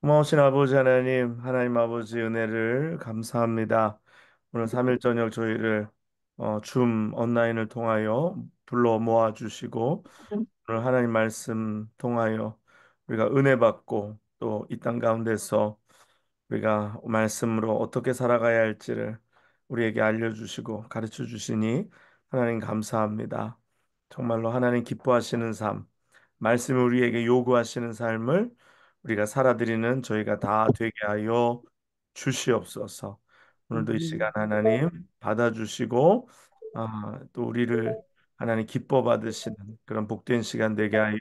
고마우신 아버지 하나님, 하나님 아버지 은혜를 감사합니다. 오늘 3일 저녁 저희를 줌 온라인을 통하여 불러 모아 주시고 오늘 하나님 말씀 통하여 우리가 은혜 받고 또 이 땅 가운데서 우리가 말씀으로 어떻게 살아가야 할지를 우리에게 알려주시고 가르쳐 주시니 하나님 감사합니다. 정말로 하나님 기뻐하시는 삶, 말씀이 우리에게 요구하시는 삶을 우리가 살아드리는 저희가 다 되게 하여 주시옵소서. 오늘도 이 시간 하나님 받아주시고 또 우리를 하나님 기뻐 받으시는 그런 복된 시간 되게 하여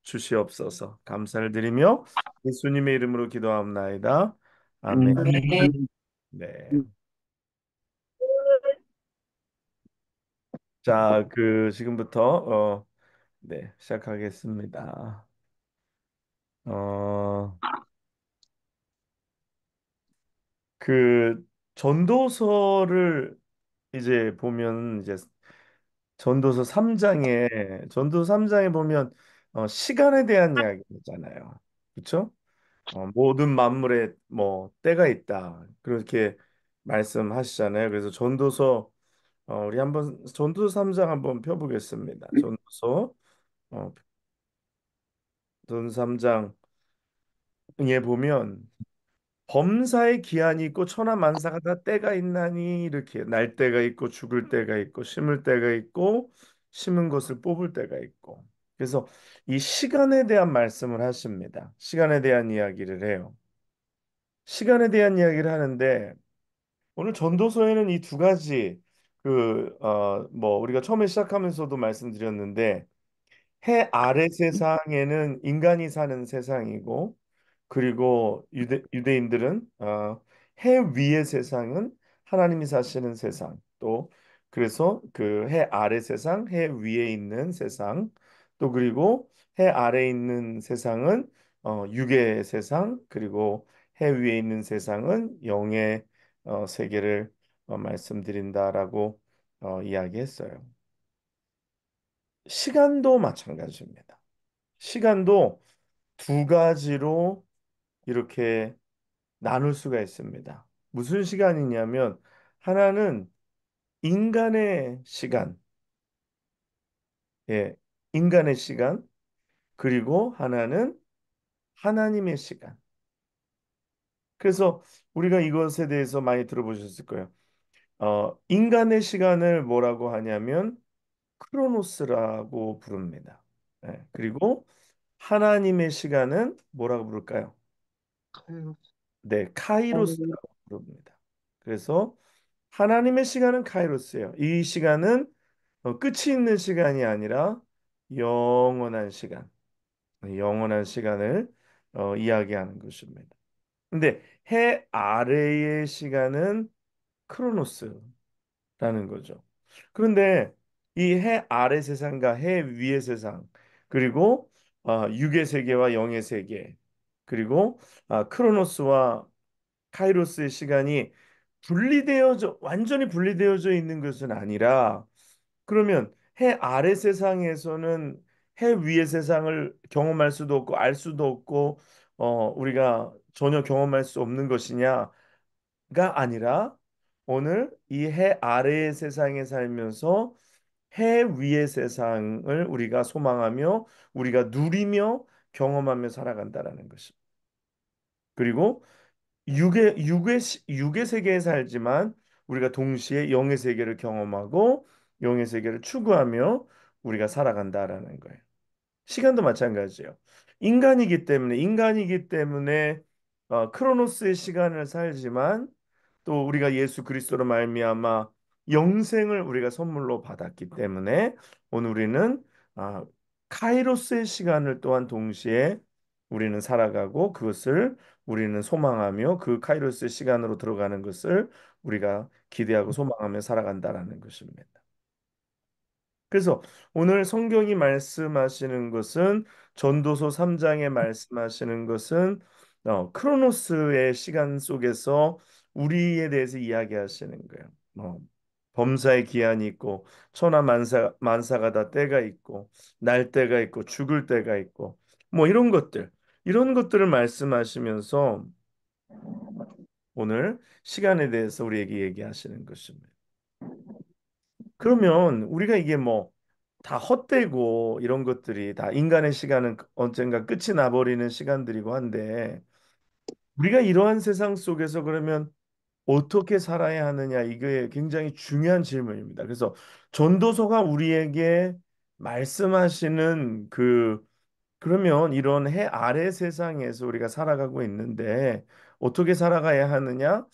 주시옵소서. 감사를 드리며 예수님의 이름으로 기도합나이다. 아멘. 네. 자, 지금부터 네, 시작하겠습니다. 어, 그 전도서를 이제 보면 이제 전도서 3장에 보면 시간에 대한 이야기잖아요. 그렇죠? 모든 만물에 뭐 때가 있다. 그렇게 말씀하시잖아요. 그래서 우리 한번 전도서 3장 한번 펴보겠습니다. 어, 전도서 3장에 보면 범사의 기한이 있고 천하 만사가 다 때가 있나니 이렇게 날 때가 있고 죽을 때가 있고 심을 때가 있고 심은 것을 뽑을 때가 있고 그래서 이 시간에 대한 말씀을 하십니다. 시간에 대한 이야기를 해요. 시간에 대한 이야기를 하는데 오늘 전도서에는 이 두 가지 뭐 우리가 처음에 시작하면서도 말씀드렸는데 해 아래 세상에는 인간이 사는 세상이고 그리고 유대인들은 해 위의 세상은 하나님이 사시는 세상 또 그래서 그 해 아래 세상, 해 위에 있는 세상 또 그리고 해 아래 있는 세상은 육의 세상 그리고 해 위에 있는 세상은 영의 세계를 말씀드린다라고 이야기했어요. 시간도 마찬가지입니다. 시간도 두 가지로 이렇게 나눌 수가 있습니다. 무슨 시간이냐면 하나는 인간의 시간, 예, 인간의 시간, 그리고 하나는 하나님의 시간. 그래서 우리가 이것에 대해서 많이 들어보셨을 거예요. 인간의 시간을 뭐라고 하냐면 크로노스라고 부릅니다. 예, 그리고 하나님의 시간은 뭐라고 부를까요? 네, 카이로스라고 부릅니다. 그래서 하나님의 시간은 카이로스예요. 이 시간은 끝이 있는 시간이 아니라 영원한 시간, 영원한 시간을 이야기하는 것입니다. 근데 해 아래의 시간은 크로노스라는 거죠. 그런데 이 해 아래 세상과 해 위의 세상, 그리고 육의 세계와 영의 세계, 그리고 크로노스와 카이로스의 시간이 완전히 분리되어져 있는 것은 아니라 그러면 해 아래 세상에서는 해 위의 세상을 경험할 수도 없고 알 수도 없고 우리가 전혀 경험할 수 없는 것이냐가 아니라 오늘 이 해 아래의 세상에 살면서 해 위의 세상을 우리가 소망하며 우리가 누리며 경험하며 살아간다라는 것입니다. 그리고 육의 세계에 살지만 우리가 동시에 영의 세계를 경험하고 영의 세계를 추구하며 우리가 살아간다라는 거예요. 시간도 마찬가지예요. 인간이기 때문에 크로노스의 시간을 살지만 또 우리가 예수 그리스도로 말미암아 영생을 우리가 선물로 받았기 때문에 오늘 우리는 아, 카이로스의 시간을 또한 동시에 우리는 살아가고 그것을 우리는 소망하며 그 카이로스의 시간으로 들어가는 것을 우리가 기대하고 소망하며 살아간다라는 것입니다. 그래서 오늘 성경이 말씀하시는 것은 전도서 3장에 말씀하시는 것은 크로노스의 시간 속에서 우리에 대해서 이야기하시는 거예요. 범사의 기한이 있고 천하 만사가 다 때가 있고 날 때가 있고 죽을 때가 있고 뭐 이런 것들 이런 것들을 말씀하시면서 오늘 시간에 대해서 우리에게 얘기하시는 것입니다. 그러면 우리가 이게 뭐 다 헛되고 이런 것들이 다 인간의 시간은 언젠가 끝이 나버리는 시간들이고 한데 우리가 이러한 세상 속에서 그러면 어떻게 살아야 하느냐 이게 굉장히 중요한 질문입니다. 그래서 전도서가 우리에게 말씀하시는 그러면 이런 해 아래 세상에서 우리가 살아가고 있는데 어떻게 살아가야 하느냐?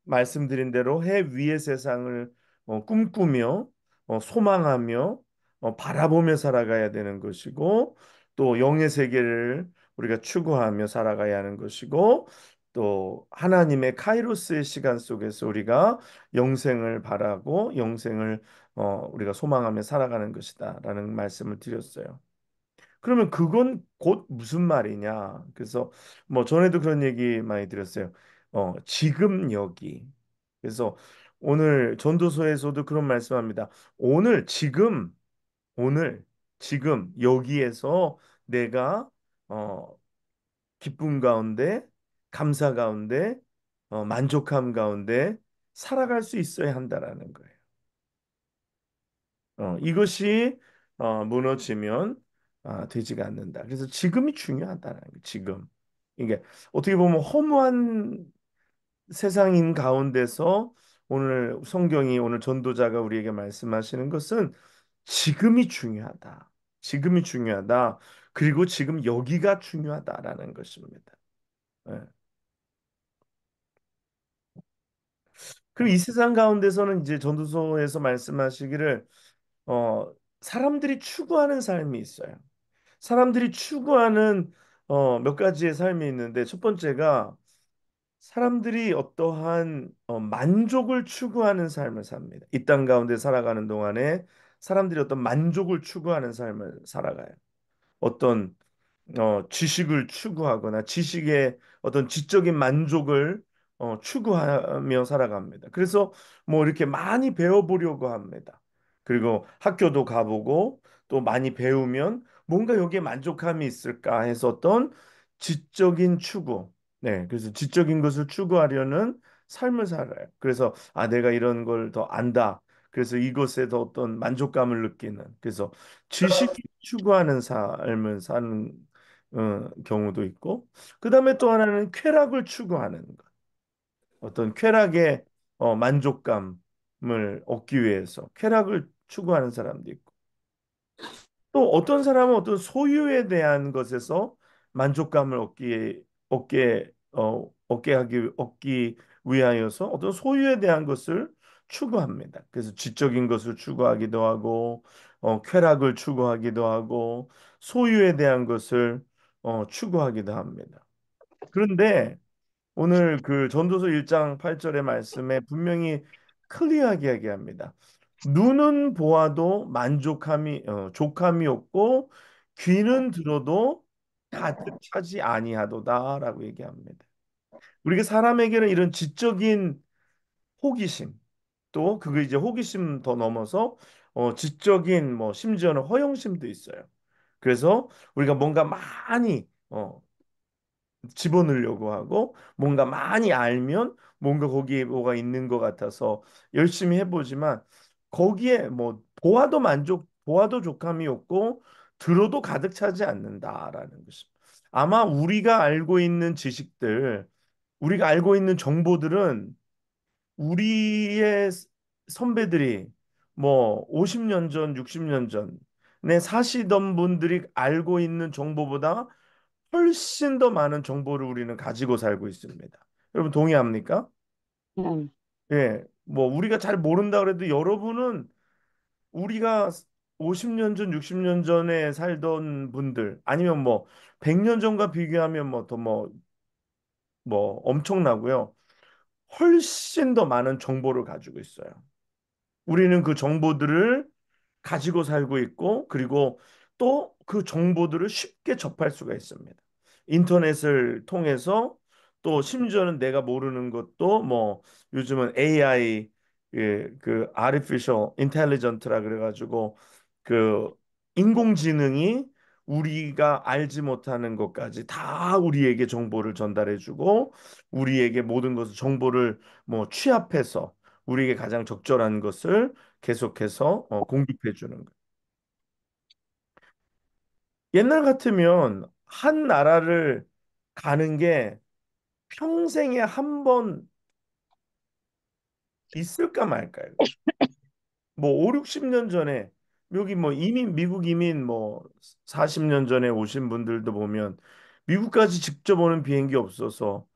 말씀드린 대로 해 위의 세상을 꿈꾸며 소망하며 바라보며 살아가야 되는 것이고 또 영의 세계를 우리가 추구하며 살아가야 하는 것이고 또 하나님의 카이로스의 시간 속에서 우리가 영생을 바라고 영생을 우리가 소망하며 살아가는 것이다라는 말씀을 드렸어요. 그러면 그건 곧 무슨 말이냐? 그래서 뭐 전에도 그런 얘기 많이 들었어요. 지금 여기. 그래서 오늘 전도서에서도 그런 말씀합니다. 오늘 지금 오늘 지금 여기에서 내가 어 기쁨 가운데 감사 가운데 만족함 가운데 살아갈 수 있어야 한다라는 거예요. 이것이 무너지면 되지가 않는다. 그래서 지금이 중요하다는 거예요. 지금. 이게 어떻게 보면 허무한 세상인 가운데서 오늘 성경이 오늘 전도자가 우리에게 말씀하시는 것은 지금이 중요하다. 지금이 중요하다. 그리고 지금 여기가 중요하다라는 것입니다. 예. 그리고 이 세상 가운데서는 이제 전도서에서 말씀하시기를 어, 사람들이 추구하는 삶이 있어요. 사람들이 추구하는 몇 가지의 삶이 있는데 첫 번째가 사람들이 어떠한 만족을 추구하는 삶을 삽니다. 이 땅 가운데 살아가는 동안에 사람들이 어떤 만족을 추구하는 삶을 살아가요. 어떤 지식을 추구하거나 지식의 어떤 지적인 만족을 추구하며 살아갑니다. 그래서 뭐 이렇게 많이 배워보려고 합니다. 그리고 학교도 가보고 또 많이 배우면 뭔가 여기에 만족감이 있을까 해서 어떤 지적인 추구. 네, 그래서 지적인 것을 추구하려는 삶을 살아요. 그래서 내가 이런 걸 더 안다. 그래서 이것에 더 어떤 만족감을 느끼는. 그래서 지식 추구하는 삶을 사는 경우도 있고, 그 다음에 또 하나는 쾌락을 추구하는 것. 어떤 쾌락의 만족감을 얻기 위해서 쾌락을 추구하는 사람도 있고, 또 어떤 사람은 어떤 소유에 대한 것에서 만족감을 얻기 위하여서 어떤 소유에 대한 것을 추구합니다. 그래서 지적인 것을 추구하기도 하고, 쾌락을 추구하기도 하고, 소유에 대한 것을 추구하기도 합니다. 그런데 오늘 그 전도서 1장 8절의 말씀에 분명히 클리어하게 얘기합니다. 눈은 보아도 족함이 없고 귀는 들어도 가득 차지 아니하도다라고 얘기합니다. 우리가 사람에게는 이런 지적인 호기심 또 그거 이제 호기심 더 넘어서 지적인 뭐 심지어는 허영심도 있어요. 그래서 우리가 뭔가 많이 집어넣으려고 하고 뭔가 많이 알면 뭔가 거기에 뭐가 있는 것 같아서 열심히 해보지만 거기에 뭐 보아도 족함이 없고 들어도 가득 차지 않는다라는 것입니다. 아마 우리가 알고 있는 정보들은 우리의 선배들이 뭐 50년 전, 60년 전에 사시던 분들이 알고 있는 정보보다 훨씬 더 많은 정보를 우리는 가지고 살고 있습니다. 여러분 동의합니까? 음, 예. 뭐 우리가 잘 모른다 그래도 여러분은 우리가 50년 전, 60년 전에 살던 분들 아니면 뭐 100년 전과 비교하면 뭐 더 뭐 엄청나고요. 훨씬 더 많은 정보를 가지고 있어요. 우리는 그 정보들을 가지고 살고 있고, 그리고 또 그 정보들을 쉽게 접할 수가 있습니다. 인터넷을 통해서 또 심지어는 내가 모르는 것도 뭐 요즘은 AI, 그 Artificial Intelligence라 그래가지고 그 인공지능이 우리가 알지 못하는 것까지 다 우리에게 정보를 전달해주고 우리에게 모든 것을 정보를 뭐 취합해서 우리에게 가장 적절한 것을 계속해서 공급해주는 거예요. 옛날 같으면 한 나라를 가는 게 평생에 한 번 있을까 말까요? 뭐 5, 60년 전에 여기 뭐 이민 미국 이민 뭐 40년 전에 오신 분들도 보면 미국까지 직접 오는 비행기 없어서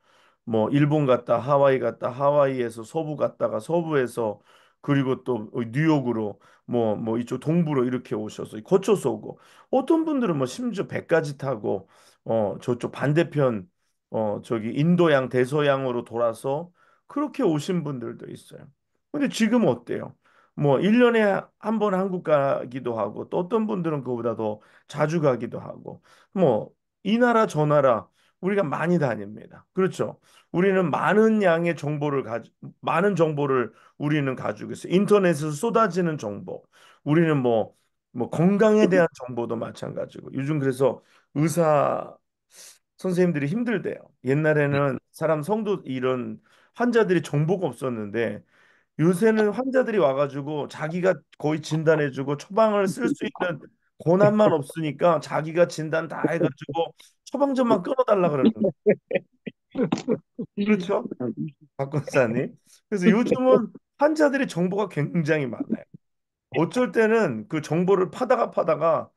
뭐 일본 갔다 하와이 갔다 하와이에서 서부 갔다가 서부에서 그리고 또 뉴욕으로 뭐 이쪽 동부로 이렇게 오셔서 거쳐서 오고 어떤 분들은 뭐 심지어 배까지 타고 저쪽 반대편 저기 인도양 대서양으로 돌아서 그렇게 오신 분들도 있어요. 근데 지금 어때요? 뭐 1년에 한 번 한국 가기도 하고 또 어떤 분들은 그거보다 더 자주 가기도 하고 뭐 이 나라 저 나라 우리가 많이 다닙니다. 그렇죠? 우리는 많은 양의 정보를 많은 정보를 우리는 가지고 있어요. 인터넷에서 쏟아지는 정보. 우리는 뭐 건강에 대한 정보도 마찬가지고. 요즘 그래서 의사 선생님들이 힘들대요. 옛날에는 사람 성도 이런 환자들이 정보가 없었는데 요새는 환자들이 와가지고 자기가 거의 진단해주고 처방을 쓸 수 있는 권한만 없으니까 자기가 진단 다 해가지고 처방전만 끊어달라 그러는 거예요. 그렇죠? 박건사님. 그래서 요즘은 환자들이 정보가 굉장히 많아요. 어쩔 때는 그 정보를 파다가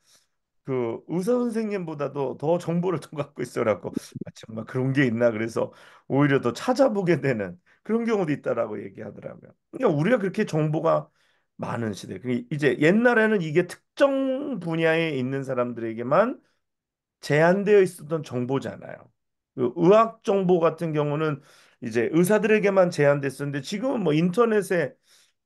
그 의사 선생님보다도 더 정보를 더 갖고 있어라고 정말 그런 게 있나 그래서 오히려 더 찾아보게 되는 그런 경우도 있다라고 얘기하더라고요. 그러니까 우리가 그렇게 정보가 많은 시대. 이제 옛날에는 이게 특정 분야에 있는 사람들에게만 제한되어 있었던 정보잖아요. 그 의학 정보 같은 경우는 이제 의사들에게만 제한됐었는데 지금은 뭐 인터넷에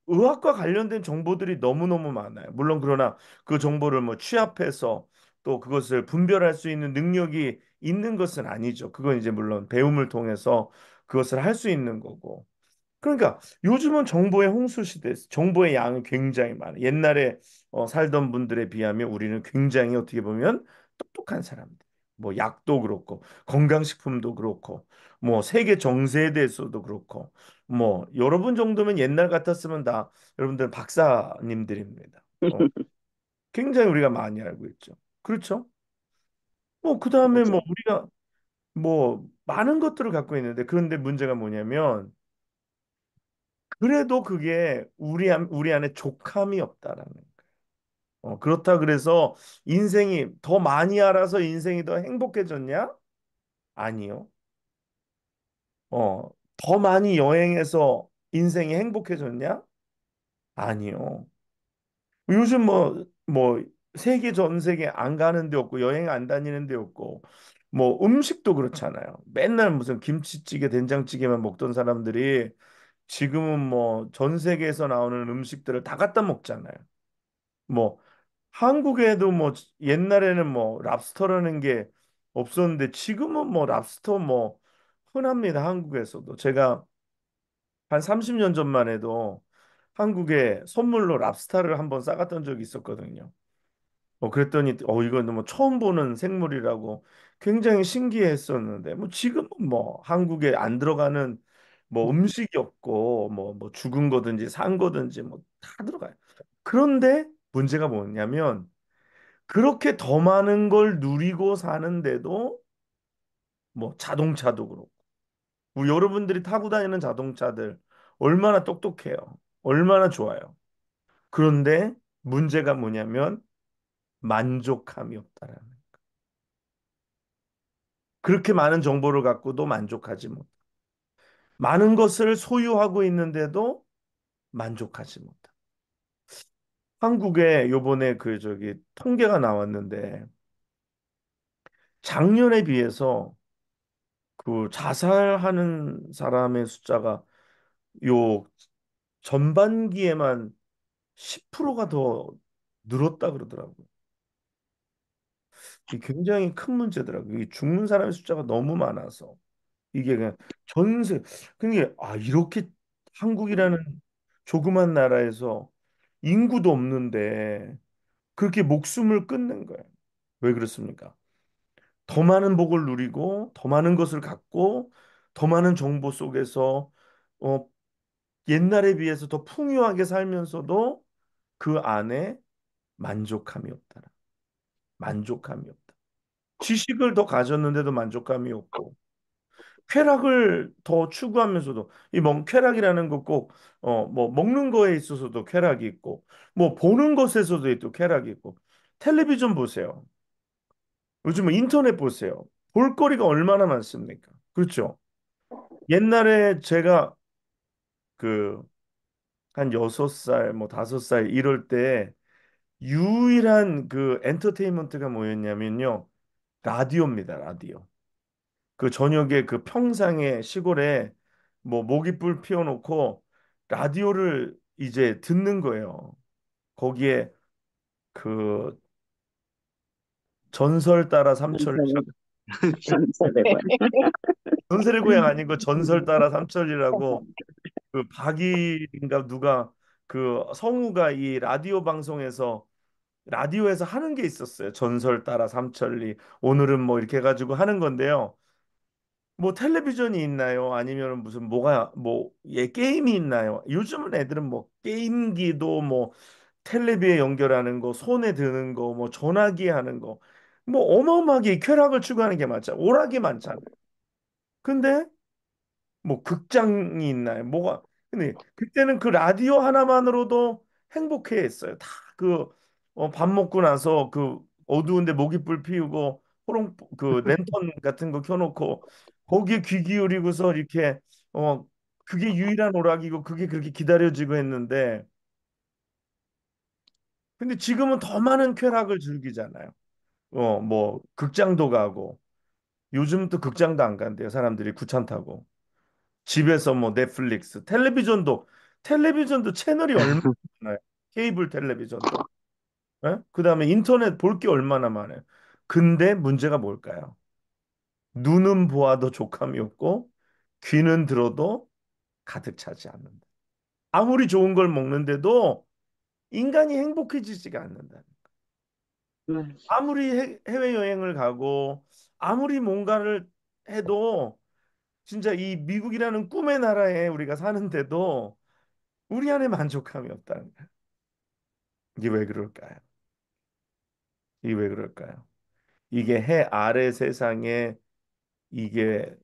의학과 관련된 정보들이 너무너무 많아요. 물론 그러나 그 정보를 뭐 취합해서 또 그것을 분별할 수 있는 능력이 있는 것은 아니죠. 그건 이제 물론 배움을 통해서 그것을 할 수 있는 거고. 그러니까 요즘은 정보의 홍수 시대, 정보의 양이 굉장히 많아요. 옛날에 살던 분들에 비하면 우리는 굉장히 어떻게 보면 똑똑한 사람들. 뭐 약도 그렇고 건강식품도 그렇고 뭐 세계 정세에 대해서도 그렇고 뭐 여러분 정도면 옛날 같았으면 다 여러분들 박사님들입니다. 굉장히 우리가 많이 알고 있죠. 그렇죠? 뭐 그다음에 뭐 맞아요. 우리가 뭐 많은 것들을 갖고 있는데 그런데 문제가 뭐냐면 그래도 그게 우리 안에 족함이 없다라는 거예요. 그렇다 그래서 인생이 더 많이 알아서 인생이 더 행복해졌냐? 아니요. 더 많이 여행해서 인생이 행복해졌냐? 아니요. 요즘 뭐 세계 전 세계 안 가는 데 없고 여행 안 다니는 데 없고 뭐 음식도 그렇잖아요. 맨날 무슨 김치찌개, 된장찌개만 먹던 사람들이 지금은 뭐 전 세계에서 나오는 음식들을 다 갖다 먹잖아요. 뭐 한국에도 뭐 옛날에는 뭐 랍스터라는 게 없었는데 지금은 뭐 랍스터 뭐 흔합니다. 한국에서도. 제가 한 30년 전만 해도 한국에 선물로 랍스타를 한번 싸갔던 적이 있었거든요. 그랬더니 이건 뭐 처음 보는 생물이라고 굉장히 신기했었는데 뭐 지금은 뭐 한국에 안 들어가는 뭐 음식이 없고 뭐 죽은 거든지 산 거든지 뭐 다 들어가요. 그런데 문제가 뭐냐면 그렇게 더 많은 걸 누리고 사는데도 뭐 자동차도 그렇고 우리 여러분들이 타고 다니는 자동차들 얼마나 똑똑해요. 얼마나 좋아요. 그런데 문제가 뭐냐면 만족감이 없다라는. 그렇게 많은 정보를 갖고도 만족하지 못. 많은 것을 소유하고 있는데도 만족하지 못다. 한국에 요번에 그 저기 통계가 나왔는데 작년에 비해서 그 자살하는 사람의 숫자가 요 전반기에만 10%가 더 늘었다 그러더라고요. 이 굉장히 큰 문제더라고요. 이 죽는 사람의 숫자가 너무 많아서 이게 그냥 전세 그게 이렇게 한국이라는 조그만 나라에서 인구도 없는데 그렇게 목숨을 끊는 거예요. 왜 그렇습니까? 더 많은 복을 누리고 더 많은 것을 갖고 더 많은 정보 속에서 어, 옛날에 비해서 더 풍요하게 살면서도 그 안에 만족함이 없다. 만족함이 없다. 지식을 더 가졌는데도 만족감이 없고 쾌락을 더 추구하면서도 이 쾌락이라는 거 꼭 뭐 먹는 거에 있어서도 쾌락이 있고 뭐 보는 것에서도 또 쾌락이 있고 텔레비전 보세요. 요즘 뭐 인터넷 보세요. 볼거리가 얼마나 많습니까? 그렇죠? 옛날에 제가 그 한 6살, 뭐 5살 이럴 때 유일한 그 엔터테인먼트가 뭐였냐면요. 라디오입니다, 라디오. 그 저녁에 그 평상에 시골에 뭐 모깃불 피워놓고 라디오를 이제 듣는 거예요. 거기에 그 전설 따라 삼철, 전설의 전설의 관. 전설의 고향 아니고 전설 따라 삼철이라고 그 박이인가 누가 그 성우가 이 라디오 방송에서 라디오에서 하는 게 있었어요. 전설 따라 삼천리. 오늘은 뭐 이렇게 해가지고 하는 건데요. 뭐 텔레비전이 있나요? 아니면 무슨 뭐가 뭐 게임이 있나요? 요즘은 애들은 뭐 게임기도 뭐 텔레비에 연결하는 거, 손에 드는 거, 뭐 전화기 하는 거, 뭐 어마어마하게 쾌락을 추구하는 게 많잖아요. 오락이 많잖아요. 근데 뭐 극장이 있나요? 뭐가 근데 그때는 그 라디오 하나만으로도 행복해했어요. 다 그 밥 먹고 나서 그 어두운데 모깃불 피우고 호롱 그 랜턴 같은 거 켜놓고 거기에 귀 기울이고서 이렇게 어 그게 유일한 오락이고 그게 그렇게 기다려지고 했는데 근데 지금은 더 많은 쾌락을 즐기잖아요. 뭐 극장도 가고 요즘 또 극장도 안 간대요. 사람들이 귀찮다고. 집에서 뭐 넷플릭스, 텔레비전도 채널이 얼마나 많아요. 케이블 텔레비전도. 예? 그다음에 인터넷 볼 게 얼마나 많아요. 근데 문제가 뭘까요? 눈은 보아도 족함이 없고 귀는 들어도 가득 차지 않는다. 아무리 좋은 걸 먹는데도 인간이 행복해지지가 않는다. 아무리 해외여행을 가고 아무리 뭔가를 해도 진짜 이 미국이라는 꿈의 나라에 우리가 사는데도 우리 안에 만족감이 없다는 거예요. 이게 왜 그럴까요? 이게 왜 그럴까요? 이게 해 아래 세상의 이게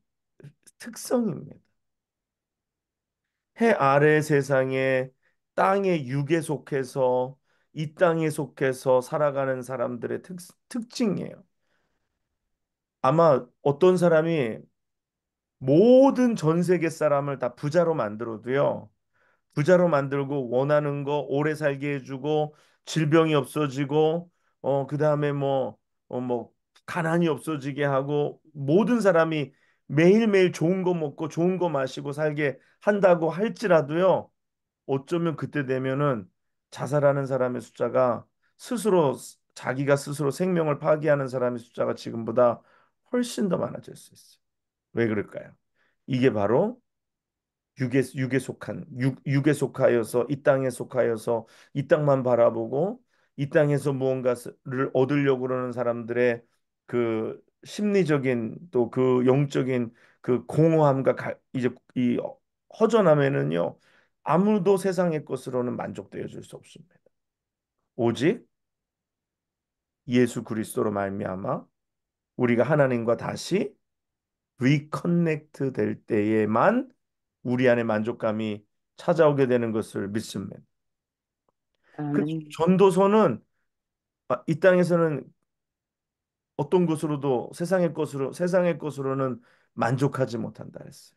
특성입니다. 해 아래 세상에 땅의 육에 속해서 이 땅에 속해서 살아가는 사람들의 특징이에요. 아마 어떤 사람이 모든 전 세계 사람을 다 부자로 만들어도요. 부자로 만들고 원하는 거 오래 살게 해주고 질병이 없어지고 그다음에 뭐 가난이 없어지게 하고 모든 사람이 매일매일 좋은 거 먹고 좋은 거 마시고 살게 한다고 할지라도요. 어쩌면 그때 되면은 자살하는 사람의 숫자가 스스로 자기가 스스로 생명을 파기하는 사람의 숫자가 지금보다 훨씬 더 많아질 수 있어요. 왜 그럴까요? 이게 바로 육에 속하여서 이 땅에 속하여서 이 땅만 바라보고 이 땅에서 무언가를 얻으려고 그러는 사람들의 그 심리적인 또 그 영적인 그 공허함과 이제 이 허전함에는요 아무도 세상의 것으로는 만족되어 줄 수 없습니다. 오직 예수 그리스도로 말미암아 우리가 하나님과 다시 리커넥트 될 때에만 우리 안에 만족감이 찾아오게 되는 것을 믿습니다. 그 아멘. 전도서는 이 땅에서는 어떤 것으로도 세상의 것으로는 만족하지 못한다 했어요.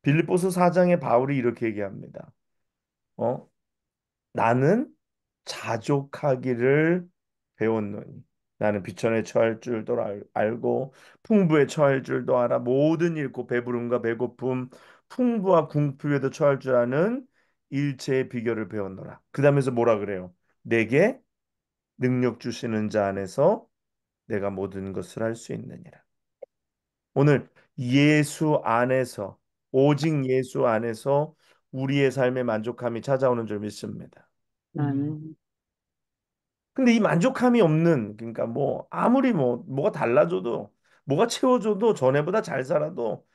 빌립보서 4장에 바울이 이렇게 얘기합니다. 어? 나는 자족하기를 배웠노니 나는 비천에 처할 줄도 알고 풍부에 처할 줄도 알아 모든 잃고 배부름과 배고픔 풍부와 궁핍에도 처할 줄 아는 일체의 비결을 배웠노라. 그 다음에서 뭐라 그래요? 내게 능력 주시는 자 안에서 내가 모든 것을 할 수 있느니라. 오늘 예수 안에서 오직 예수 안에서 우리의 삶의 만족함이 찾아오는 줄 믿습니다. 아멘. 근데 이 만족함이 없는, 그러니까 뭐 아무리 뭐가 달라져도, 뭐가 채워줘도, 전에보다 잘 살아도,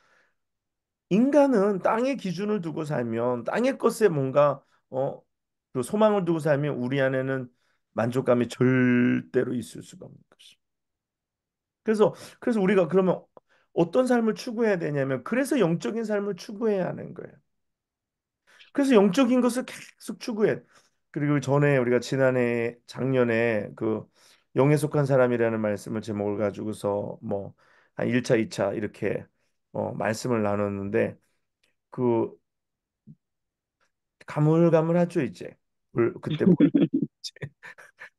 인간은 땅의 기준을 두고 살면, 땅의 것에 뭔가 어, 그 소망을 두고 살면 우리 안에는 만족감이 절대로 있을 수가 없는 것이. 그래서 우리가 그러면 어떤 삶을 추구해야 되냐면, 그래서 영적인 삶을 추구해야 하는 거예요. 그래서 영적인 것을 계속 추구해. 그리고 전에 우리가 지난해 작년에 그 영에 속한 사람이라는 말씀을 제목을 가지고서 뭐 한 1차, 2차 이렇게 말씀을 나눴는데, 그 가물가물하죠 이제. 그때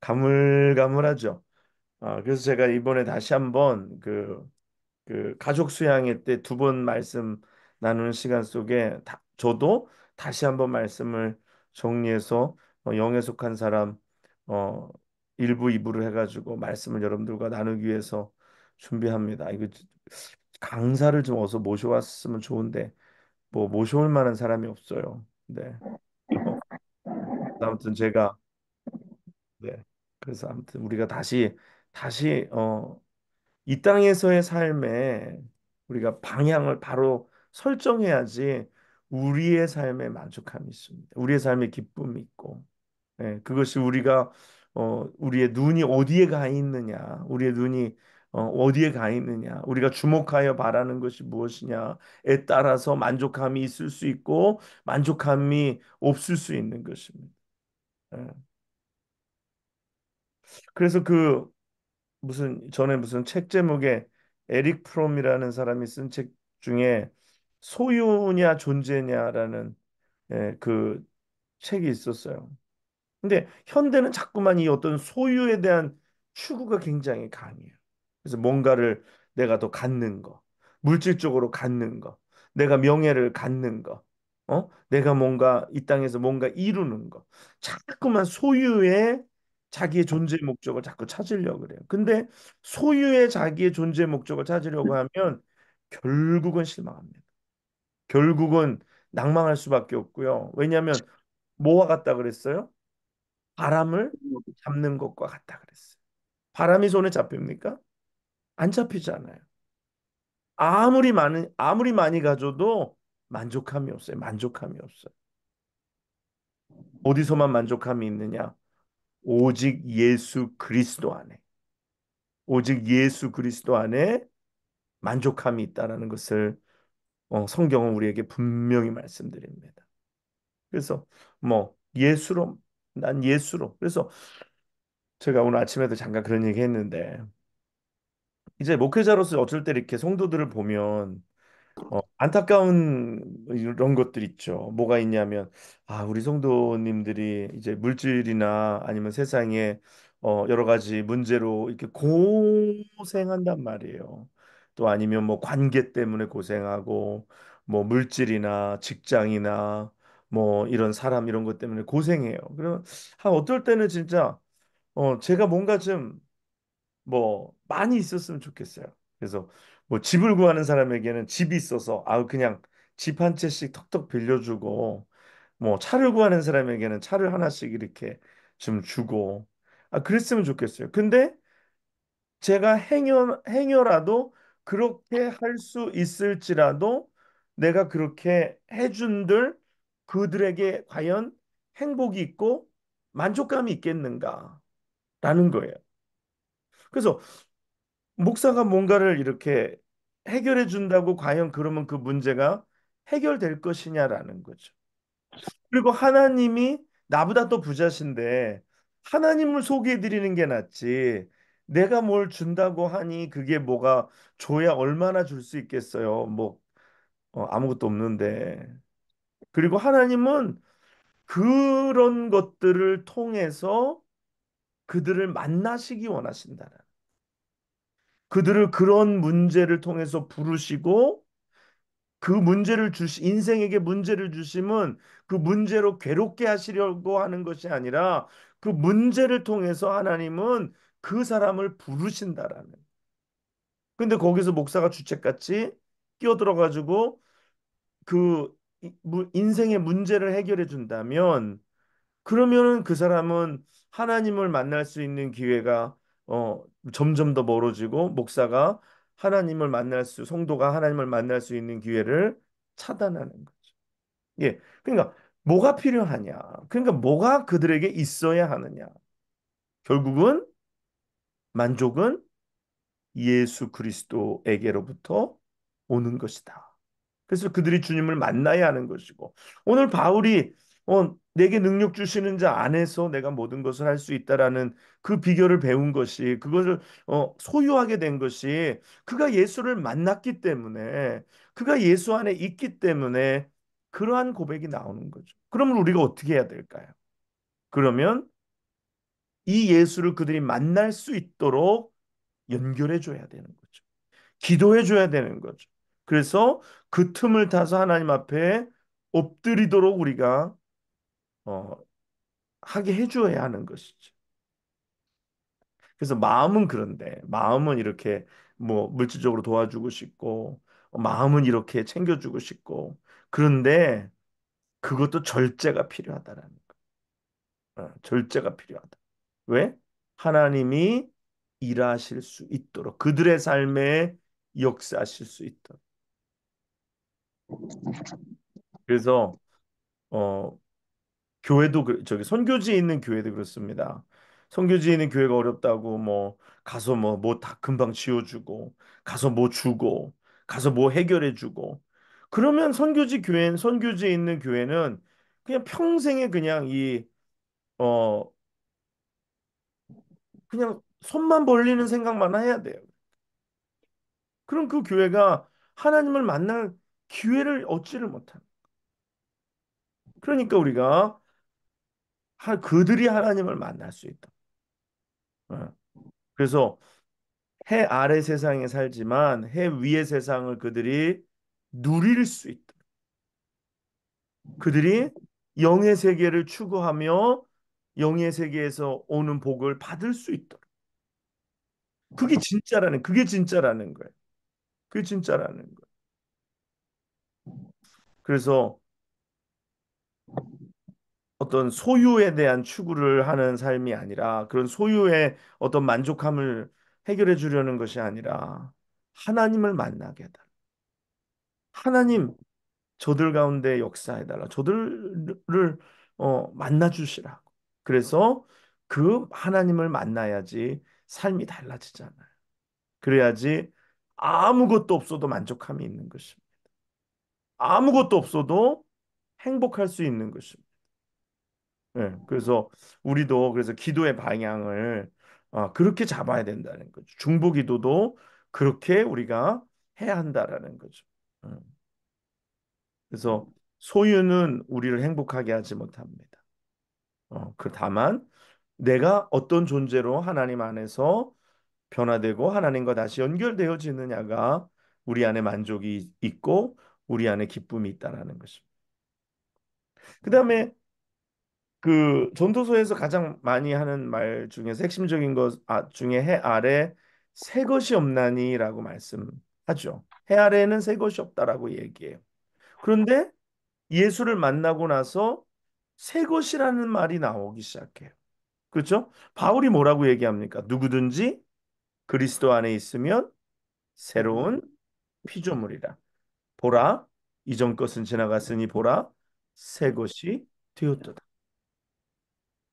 가물가물하죠. 그래서 제가 이번에 다시 한번 그 가족 수양회 때 두 번 말씀 나누는 시간 속에 저도 다시 한번 말씀을 정리해서 영에 속한 사람 어, 1부, 2부를 해가지고 말씀을 여러분들과 나누기 위해서 준비합니다. 이거 강사를 좀 어서 모셔왔으면 좋은데 뭐 모셔올 만한 사람이 없어요. 네. 아무튼 제가 네. 그래서 아무튼 우리가 다시 이 땅에서의 삶에 우리가 방향을 바로 설정해야지 우리의 삶에 만족함이 있습니다. 우리의 삶에 기쁨이 있고, 그것이 우리의 눈이 어디에 가 있느냐, 우리의 눈이 어디에 가 있느냐, 우리가 주목하여 바라는 것이 무엇이냐에 따라서 만족함이 있을 수 있고 만족함이 없을 수 있는 것입니다. 예. 그래서 무슨 전에 무슨 책 제목에 에릭 프롬이라는 사람이 쓴 책 중에 소유냐 존재냐라는 그 책이 있었어요. 근데 현대는 자꾸만 이 어떤 소유에 대한 추구가 굉장히 강해요. 그래서 뭔가를 내가 더 갖는 거, 물질적으로 갖는 거, 내가 명예를 갖는 거, 내가 뭔가 이 땅에서 뭔가 이루는 거, 자꾸만 소유의 자기의 존재 목적을 자꾸 찾으려고 그래요. 근데 소유의 자기의 존재 목적을 찾으려고 하면 결국은 실망합니다. 결국은 낭망할 수밖에 없고요. 왜냐하면 뭐와 같다 그랬어요? 바람을 잡는 것과 같다 그랬어요. 바람이 손에 잡힙니까? 안 잡히잖아요. 아무리 많이 가져도 만족함이 없어요. 만족함이 없어요. 어디서만 만족함이 있느냐? 오직 예수 그리스도 안에. 오직 예수 그리스도 안에 만족함이 있다라는 것을 성경은 우리에게 분명히 말씀드립니다. 그래서 뭐 난 예수로. 그래서 제가 오늘 아침에도 잠깐 그런 얘기 했는데, 이제 목회자로서 어쩔 때 이렇게 성도들을 보면 안타까운 이런 것들 있죠. 뭐가 있냐면, 우리 성도님들이 이제 물질이나 아니면 세상에 여러 가지 문제로 이렇게 고생한단 말이에요. 또 아니면 뭐 관계 때문에 고생하고, 뭐 물질이나 직장이나 뭐 이런 사람 이런 것 때문에 고생해요. 그러면 어떨 때는 진짜 제가 뭔가 좀 많이 있었으면 좋겠어요. 그래서 뭐 집을 구하는 사람에게는 집이 있어서 그냥 집 한 채씩 턱턱 빌려주고, 뭐 차를 구하는 사람에게는 차를 하나씩 이렇게 좀 주고, 그랬으면 좋겠어요. 근데 제가 행여라도 그렇게 할 수 있을지라도 내가 그렇게 해준들 그들에게 과연 행복이 있고 만족감이 있겠는가라는 거예요. 그래서 목사가 뭔가를 이렇게 해결해 준다고 과연 그러면 그 문제가 해결될 것이냐라는 거죠. 그리고 하나님이 나보다 더 부자신데 하나님을 소개해 드리는 게 낫지. 내가 뭘 준다고 하니 그게 뭐가 줘야 얼마나 줄 수 있겠어요. 아무것도 없는데. 그리고 하나님은 그런 것들을 통해서 그들을 만나시기 원하신다. 그들을 그런 문제를 통해서 부르시고, 인생에게 문제를 주심은 그 문제로 괴롭게 하시려고 하는 것이 아니라 그 문제를 통해서 하나님은 그 사람을 부르신다라는. 근데 거기서 목사가 주책같이 끼어들어가지고 인생의 문제를 해결해 준다면, 그러면은 그 사람은 하나님을 만날 수 있는 기회가 점점 더 멀어지고 목사가 성도가 하나님을 만날 수 있는 기회를 차단하는 거죠. 예. 그러니까 뭐가 필요하냐? 그러니까 뭐가 그들에게 있어야 하느냐? 결국은 만족은 예수 그리스도에게로부터 오는 것이다. 그래서 그들이 주님을 만나야 하는 것이고 오늘 바울이 내게 능력 주시는 자 안에서 내가 모든 것을 할 수 있다라는 그 비결을 배운 것이 그것을 소유하게 된 것이 그가 예수를 만났기 때문에 그가 예수 안에 있기 때문에 그러한 고백이 나오는 거죠. 그러면 우리가 어떻게 해야 될까요? 그러면 이 예수를 그들이 만날 수 있도록 연결해 줘야 되는 거죠. 기도해 줘야 되는 거죠. 그래서 그 틈을 타서 하나님 앞에 엎드리도록 우리가 어, 하게 해줘야 하는 것이죠. 그래서 마음은 그런데 마음은 이렇게 뭐 물질적으로 도와주고 싶고 마음은 이렇게 챙겨주고 싶고 그런데 그것도 절제가 필요하다라는 거. 절제가 필요하다. 왜? 하나님이 일하실 수 있도록 그들의 삶에 역사하실 수 있도록. 그래서 어, 교회도 저기 선교지에 있는 교회도 그렇습니다. 선교지에 있는 교회가 어렵다고 뭐 가서 뭐 다 금방 지어주고 가서 뭐 주고 가서 뭐 해결해주고 그러면 선교지에 있는 교회는 그냥 평생에 그냥 어 그냥 손만 벌리는 생각만 해야 돼요. 그럼 그 교회가 하나님을 만날 기회를 얻지를 못합니다. 그러니까 우리가 그들이 하나님을 만날 수 있다. 어. 그래서 해 아래 세상에 살지만 해 위의 세상을 그들이 누릴 수 있다. 그들이 영의 세계를 추구하며 영의 세계에서 오는 복을 받을 수 있도록. 그게 진짜라는 거예요. 그게 진짜라는 거예요. 그래서 어떤 소유에 대한 추구를 하는 삶이 아니라 그런 소유의 어떤 만족함을 해결해 주려는 것이 아니라 하나님을 만나게 해달라. 하나님 저들 가운데 역사해달라. 저들을 만나 주시라고. 그래서 그 하나님을 만나야지 삶이 달라지잖아요. 그래야지 아무것도 없어도 만족함이 있는 것입니다. 아무것도 없어도 행복할 수 있는 것입니다. 예, 그래서 우리도 그래서 기도의 방향을 그렇게 잡아야 된다는 거죠. 중보기도도 그렇게 우리가 해야 한다라는 거죠. 음. 그래서 소유는 우리를 행복하게 하지 못합니다. 다만 내가 어떤 존재로 하나님 안에서 변화되고 하나님과 다시 연결되어지느냐가 우리 안에 만족이 있고 우리 안에 기쁨이 있다라는 것입니다. 그다음에 그 전도서에서 가장 많이 하는 말 중에서 핵심적인 것 중에 해 아래 새 것이 없나니라고 말씀하죠. 해 아래에는 새 것이 없다라고 얘기해요. 그런데 예수를 만나고 나서 새 것이라는 말이 나오기 시작해요. 그렇죠? 바울이 뭐라고 얘기합니까? 누구든지 그리스도 안에 있으면 새로운 피조물이라. 보라, 이전 것은 지나갔으니 보라, 새 것이 되었도다.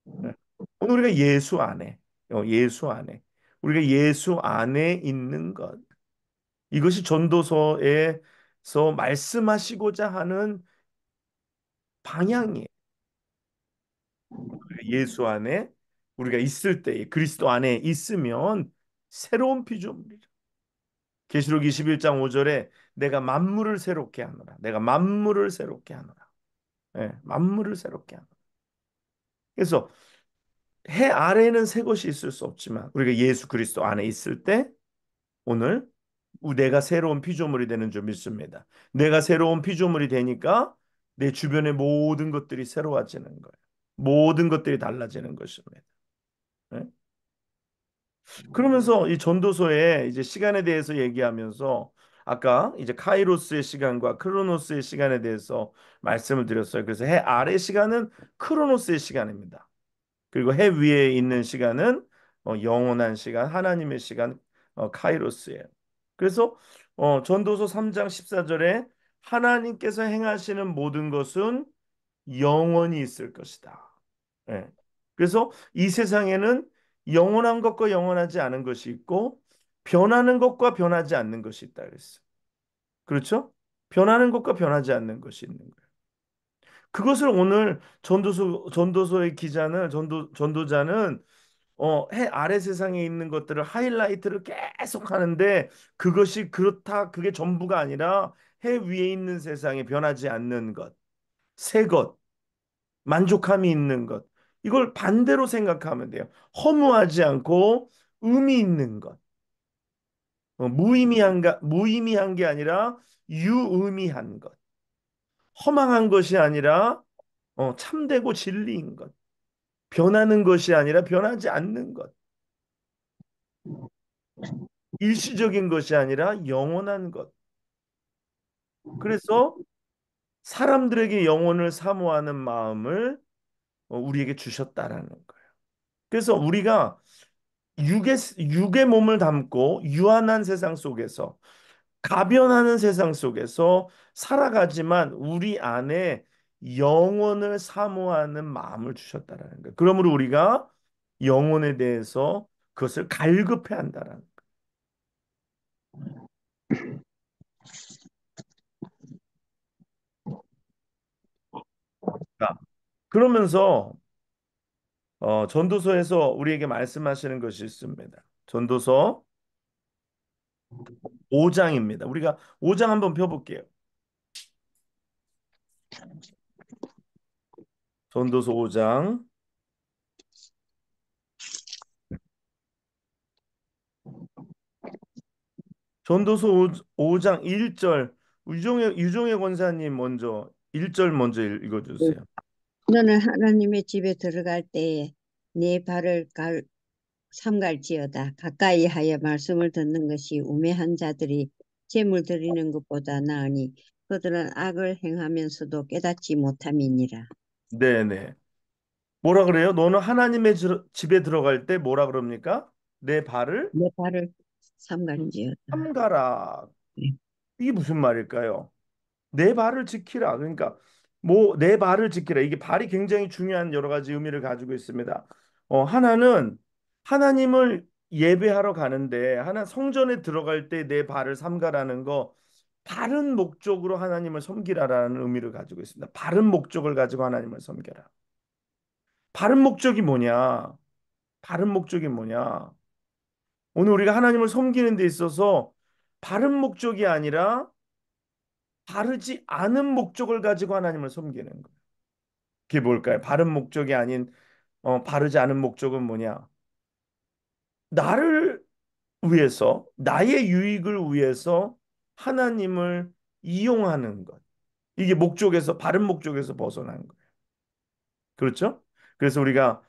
네. 오늘 우리가 예수 안에, 우리가 예수 안에 있는 것, 이것이 전도서에서 말씀하시고자 하는 방향이에요. 예수 안에 우리가 있을 때, 그리스도 안에 있으면 새로운 피조물이라. 계시록 21장 5절에 내가 만물을 새롭게 하노라. 내가 만물을 새롭게 하노라. 예, 만물을 새롭게 하노라. 그래서 해 아래에는 새 것이 있을 수 없지만 우리가 예수 그리스도 안에 있을 때 오늘 내가 새로운 피조물이 되는 줄 믿습니다. 내가 새로운 피조물이 되니까 내 주변의 모든 것들이 새로워지는 거예요. 모든 것들이 달라지는 것입니다. 예? 그러면서 이 전도서에 이제 시간에 대해서 얘기하면서 아까 이제 카이로스의 시간과 크로노스의 시간에 대해서 말씀을 드렸어요. 그래서 해 아래 시간은 크로노스의 시간입니다. 그리고 해 위에 있는 시간은 영원한 시간, 하나님의 시간, 카이로스예요. 그래서 전도서 3장 14절에 하나님께서 행하시는 모든 것은 영원히 있을 것이다. 예. 그래서 이 세상에는 영원한 것과 영원하지 않은 것이 있고 변하는 것과 변하지 않는 것이 있다 그랬어요. 그렇죠? 변하는 것과 변하지 않는 것이 있는 거예요. 그것을 오늘 전도서의 기자는 전도자는 해 아래 세상에 있는 것들을 하이라이트를 계속 하는데 그것이 그렇다 그게 전부가 아니라 해 위에 있는 세상에 변하지 않는 것, 새 것, 만족함이 있는 것. 이걸 반대로 생각하면 돼요. 허무하지 않고 의미 있는 것. 무의미한 게 아니라 유의미한 것. 허망한 것이 아니라 참되고 진리인 것. 변하는 것이 아니라 변하지 않는 것. 일시적인 것이 아니라 영원한 것. 그래서 사람들에게 영혼을 사모하는 마음을 우리에게 주셨다라는 거예요. 그래서 우리가 육의 몸을 담고 유한한 세상 속에서 가변하는 세상 속에서 살아가지만 우리 안에 영혼을 사모하는 마음을 주셨다라는 거예요. 그러므로 우리가 영혼에 대해서 그것을 갈급해 한다라는 거예요. 그러면서 전도서에서 우리에게 말씀하시는 것이 있습니다. 전도서 5장입니다. 우리가 5장 한번 펴볼게요. 전도서 5장. 전도서 5장 1절. 유종의 권사님 먼저 1절 먼저 읽어주세요. 너는 하나님의 집에 들어갈 때에 네 발을 삼갈지어다. 가까이 하여 말씀을 듣는 것이 우매한 자들이 재물 드리는 것보다 나으니 그들은 악을 행하면서도 깨닫지 못함이니라. 네네. 뭐라 그래요? 너는 하나님의 집에 들어갈 때 뭐라 그럽니까? 내 발을 내 발을 삼갈지어다. 삼가라. 이게 무슨 말일까요? 내 발을 지키라. 그러니까 뭐 내 발을 지키라. 이게 발이 굉장히 중요한 여러 가지 의미를 가지고 있습니다. 하나는 하나님을 예배하러 가는데 하나 성전에 들어갈 때 내 발을 삼가라는 거 바른 목적으로 하나님을 섬기라라는 의미를 가지고 있습니다. 바른 목적을 가지고 하나님을 섬겨라. 바른 목적이 뭐냐? 바른 목적이 뭐냐? 오늘 우리가 하나님을 섬기는 데 있어서 바른 목적이 아니라 바르지 않은 목적을 가지고 하나님을 섬기는 거예요. 그게 뭘까요? 바른 목적이 아닌 바르지 않은 목적은 뭐냐? 나를 위해서 나의 유익을 위해서 하나님을 이용하는 것. 이게 목적에서 바른 목적에서 벗어난 거예요. 그렇죠? 그래서 우리가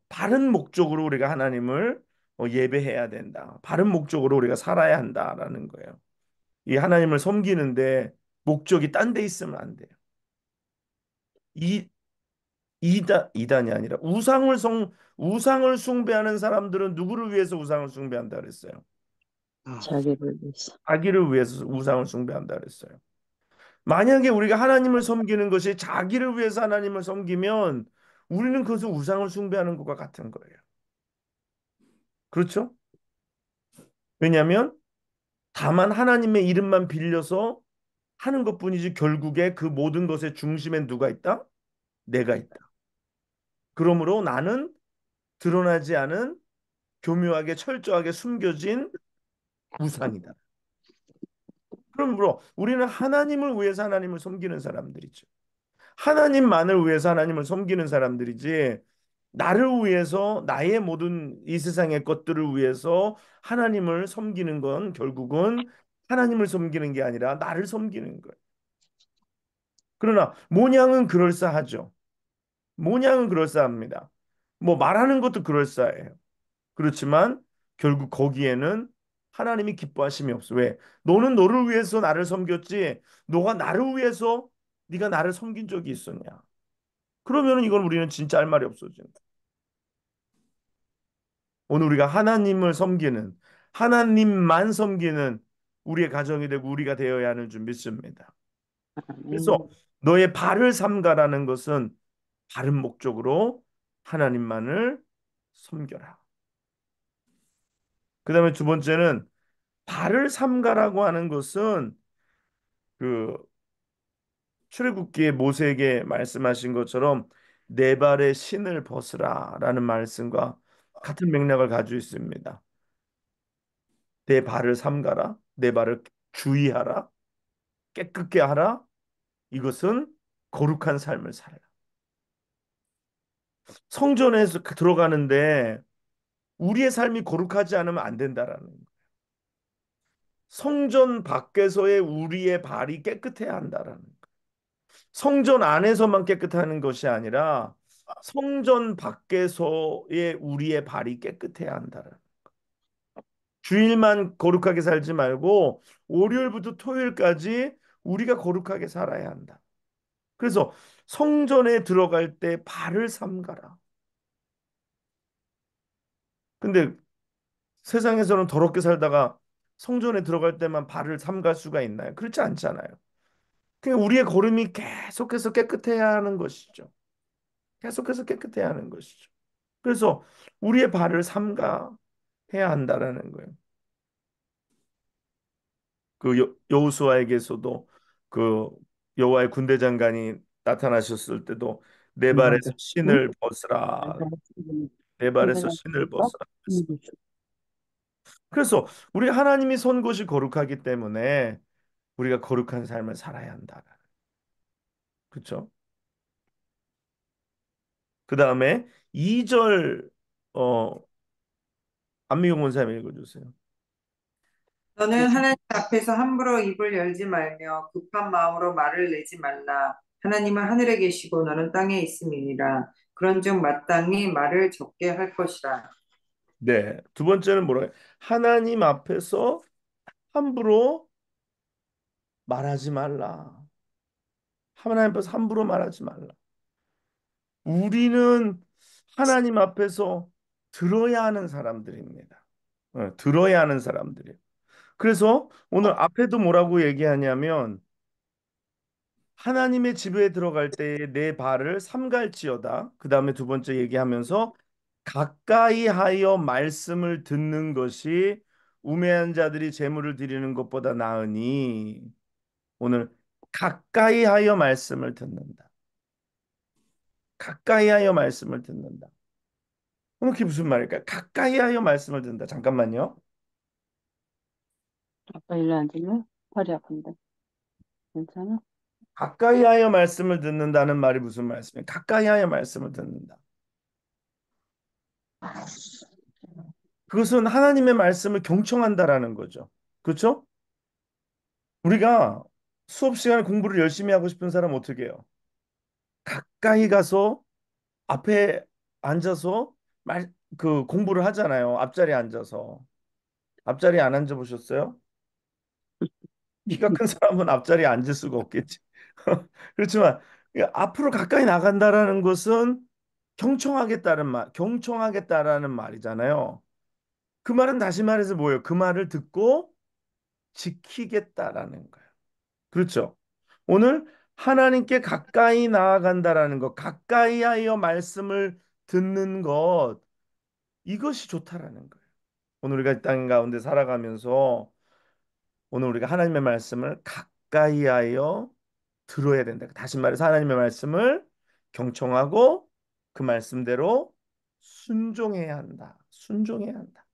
바른 목적으로 우리가 하나님을 예배해야 된다. 바른 목적으로 우리가 살아야 한다라는 거예요. 이 하나님을 섬기는데 목적이 딴 데 있으면 안 돼요. 이 이단이 아니라 우상을 숭배하는 사람들은 누구를 위해서 우상을 숭배한다 그랬어요? 자기를 위해서. 자기를 위해서 우상을 숭배한다 그랬어요. 만약에 우리가 하나님을 섬기는 것이 자기를 위해서 하나님을 섬기면 우리는 그것을 우상을 숭배하는 것과 같은 거예요. 그렇죠? 왜냐하면 다만 하나님의 이름만 빌려서 하는 것뿐이지 결국에 그 모든 것의 중심엔 누가 있다? 내가 있다. 그러므로 나는 드러나지 않은 교묘하게 철저하게 숨겨진 우상이다. 그러므로 우리는 하나님을 위해서 하나님을 섬기는 사람들이죠. 하나님만을 위해서 하나님을 섬기는 사람들이지 나를 위해서 나의 모든 이 세상의 것들을 위해서 하나님을 섬기는 건 결국은 하나님을 섬기는 게 아니라 나를 섬기는 거예요. 그러나 모양은 그럴싸하죠. 모양은 그럴싸합니다. 뭐 말하는 것도 그럴싸해요. 그렇지만 결국 거기에는 하나님이 기뻐하심이 없어. 왜? 너는 너를 위해서 나를 섬겼지. 너가 나를 위해서 네가 나를 섬긴 적이 있었냐? 그러면은 이건 우리는 진짜 할 말이 없어지는 거야. 오늘 우리가 하나님을 섬기는, 하나님만 섬기는 우리의 가정이 되고 우리가 되어야 하는 줄 믿습니다. 그래서 아멘. 너의 발을 삼가라는 것은 바른 목적으로 하나님만을 섬겨라. 그다음에 두 번째는 발을 삼가라고 하는 것은 그 출애굽기에 모세에게 말씀하신 것처럼 내 발의 신을 벗으라라는 말씀과 같은 맥락을 가지고 있습니다. 내 발을 삼가라, 내 발을 주의하라, 깨끗게 하라. 이것은 거룩한 삶을 살라. 성전에서 들어가는데 우리의 삶이 거룩하지 않으면 안 된다라는 거예요. 성전 밖에서의 우리의 발이 깨끗해야 한다라는 거예요. 성전 안에서만 깨끗하는 것이 아니라 성전 밖에서의 우리의 발이 깨끗해야 한다라는 거예요. 주일만 거룩하게 살지 말고 월요일부터 토요일까지 우리가 거룩하게 살아야 한다. 그래서 성전에 들어갈 때 발을 삼가라. 근데 세상에서는 더럽게 살다가 성전에 들어갈 때만 발을 삼갈 수가 있나요? 그렇지 않잖아요. 그러니까 우리의 걸음이 계속해서 깨끗해야 하는 것이죠. 계속해서 깨끗해야 하는 것이죠. 그래서 우리의 발을 삼가 해야 한다라는 거예요. 그 여호수아에게서도 그 여호와의 군대 장관이 나타나셨을 때도 내 발에서 맞아. 응? 신을 벗으라. 내 발에서 세상에 신을 어? 벗으라. 그래서 우리 하나님이 선 곳이 거룩하기 때문에 우리가 거룩한 삶을 살아야 한다. 그렇죠? 그 다음에 2절 안미경 원사님 읽어주세요. 너는 하나님 앞에서 함부로 입을 열지 말며 급한 마음으로 말을 내지 말라. 하나님은 하늘에 계시고 너는 땅에 있음이니라. 그런즉 마땅히 말을 적게 할 것이라. 네. 두 번째는 뭐라고요? 하나님 앞에서 함부로 말하지 말라. 하나님 앞에서 함부로 말하지 말라. 우리는 하나님 앞에서 들어야 하는 사람들입니다. 들어야 하는 사람들이에요. 그래서 오늘 앞에도 뭐라고 얘기하냐면 하나님의 집에 들어갈 때에 내 발을 삼갈지어다. 그 다음에 두 번째 얘기하면서 가까이 하여 말씀을 듣는 것이 우매한 자들이 재물을 드리는 것보다 나으니 오늘 가까이 하여 말씀을 듣는다. 가까이 하여 말씀을 듣는다. 오늘 그게 무슨 말일까요? 가까이 하여 말씀을 듣는다. 잠깐만요. 아빠 일로 앉을래? 허리 아픈데. 괜찮아? 가까이 하여 말씀을 듣는다는 말이 무슨 말씀이에요? 가까이 하여 말씀을 듣는다. 그것은 하나님의 말씀을 경청한다라는 거죠. 그렇죠? 우리가 수업 시간에 공부를 열심히 하고 싶은 사람 어떻게 해요? 가까이 가서 앞에 앉아서 그 공부를 하잖아요. 앞자리에 앉아서. 앞자리에 안 앉아 보셨어요? 키가 큰 사람은 앞자리에 앉을 수가 없겠지. 그렇지만 앞으로 가까이 나간다라는 것은 경청하겠다라는 말이잖아요. 그 말은 다시 말해서 뭐예요? 그 말을 듣고 지키겠다라는 거예요. 그렇죠? 오늘 하나님께 가까이 나아간다라는 것, 가까이 하여 말씀을 듣는 것, 이것이 좋다라는 거예요. 오늘 우리가 이 땅 가운데 살아가면서 오늘 우리가 하나님의 말씀을 가까이 하여 들어야 된다. 다시 말해서 하나님의 말씀을 경청하고 그 말씀대로 순종해야 한다. 순종해야 한다.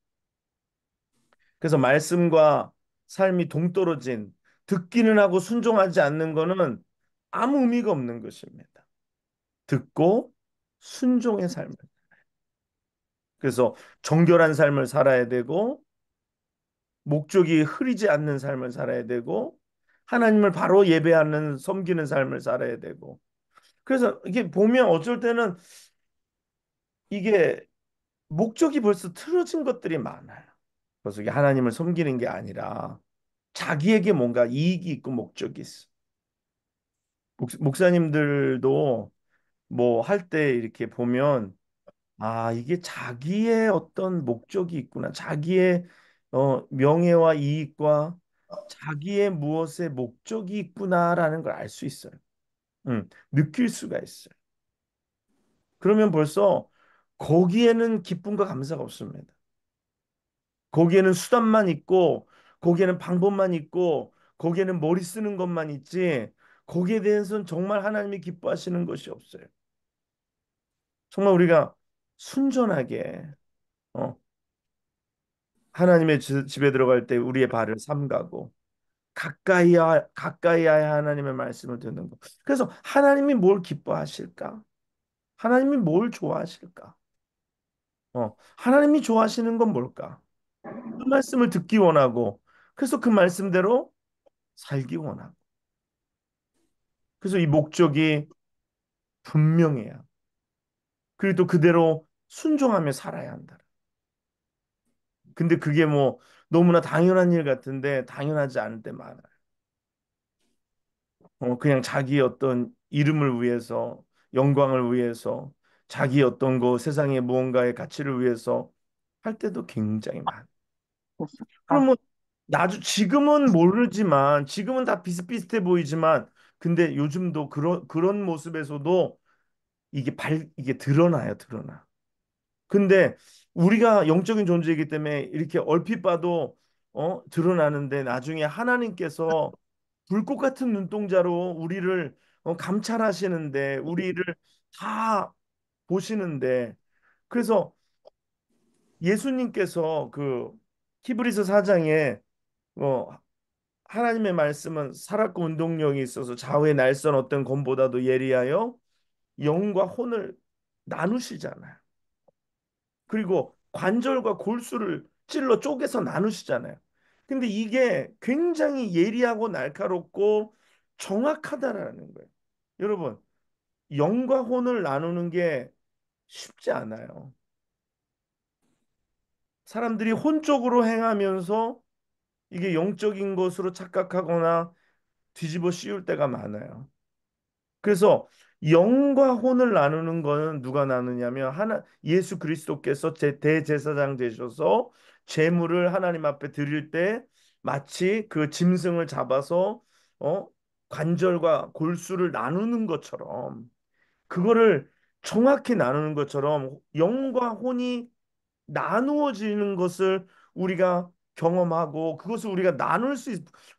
그래서 말씀과 삶이 동떨어진 듣기는 하고 순종하지 않는 거는 아무 의미가 없는 것입니다. 듣고 순종의 삶을. 그래서 정결한 삶을 살아야 되고 목적이 흐리지 않는 삶을 살아야 되고 하나님을 바로 예배하는 섬기는 삶을 살아야 되고 그래서 이게 보면 어쩔 때는 이게 목적이 벌써 틀어진 것들이 많아요. 그래서 이게 하나님을 섬기는 게 아니라 자기에게 뭔가 이익이 있고 목적이 있어. 목사님들도 뭐 할 때 이렇게 보면 아, 이게 자기의 어떤 목적이 있구나. 자기의 명예와 이익과 자기의 무엇의 목적이 있구나라는 걸 알 수 있어요. 느낄 수가 있어요. 그러면 벌써 거기에는 기쁨과 감사가 없습니다. 거기에는 수단만 있고, 거기에는 방법만 있고, 거기에는 머리 쓰는 것만 있지, 거기에 대해서는 정말 하나님이 기뻐하시는 것이 없어요. 정말 우리가 순전하게 어, 하나님의 집에 들어갈 때 우리의 발을 삼가고 가까이야 하나님의 말씀을 듣는 것. 그래서 하나님이 뭘 기뻐하실까? 하나님이 뭘 좋아하실까? 하나님이 좋아하시는 건 뭘까? 그 말씀을 듣기 원하고, 그래서 그 말씀대로 살기 원하고. 그래서 이 목적이 분명해요. 그리고 또 그대로 순종하며 살아야 한다. 근데 그게 뭐 너무나 당연한 일 같은데 당연하지 않을 때 많아요. 그냥 자기 어떤 이름을 위해서, 영광을 위해서, 자기 어떤 거 세상의 무언가의 가치를 위해서 할 때도 굉장히 많아요. 그럼 뭐 지금은 모르지만 지금은 다 비슷비슷해 보이지만 근데 요즘도 그런 모습에서도 이게 드러나요, 드러나. 근데 우리가 영적인 존재이기 때문에 이렇게 얼핏 봐도 드러나는데 나중에 하나님께서 불꽃 같은 눈동자로 우리를 감찰하시는데 우리를 다 보시는데 그래서 예수님께서 그 히브리서 4장에 어, 하나님의 말씀은 살았고 운동력이 있어서 좌우의 날선 어떤 검보다도 예리하여 영과 혼을 나누시잖아요. 그리고 관절과 골수를 찔러 쪼개서 나누시잖아요. 근데 이게 굉장히 예리하고 날카롭고 정확하다라는 거예요. 여러분, 영과 혼을 나누는 게 쉽지 않아요. 사람들이 혼 쪽으로 행하면서 이게 영적인 것으로 착각하거나 뒤집어 씌울 때가 많아요. 그래서 영과 혼을 나누는 거는 누가 나누냐면 예수 그리스도께서 제 대제사장 되셔서 제물을 하나님 앞에 드릴 때 마치 그 짐승을 잡아서 어 관절과 골수를 나누는 것처럼 그거를 정확히 나누는 것처럼 영과 혼이 나누어지는 것을 우리가 경험하고 그것을 우리가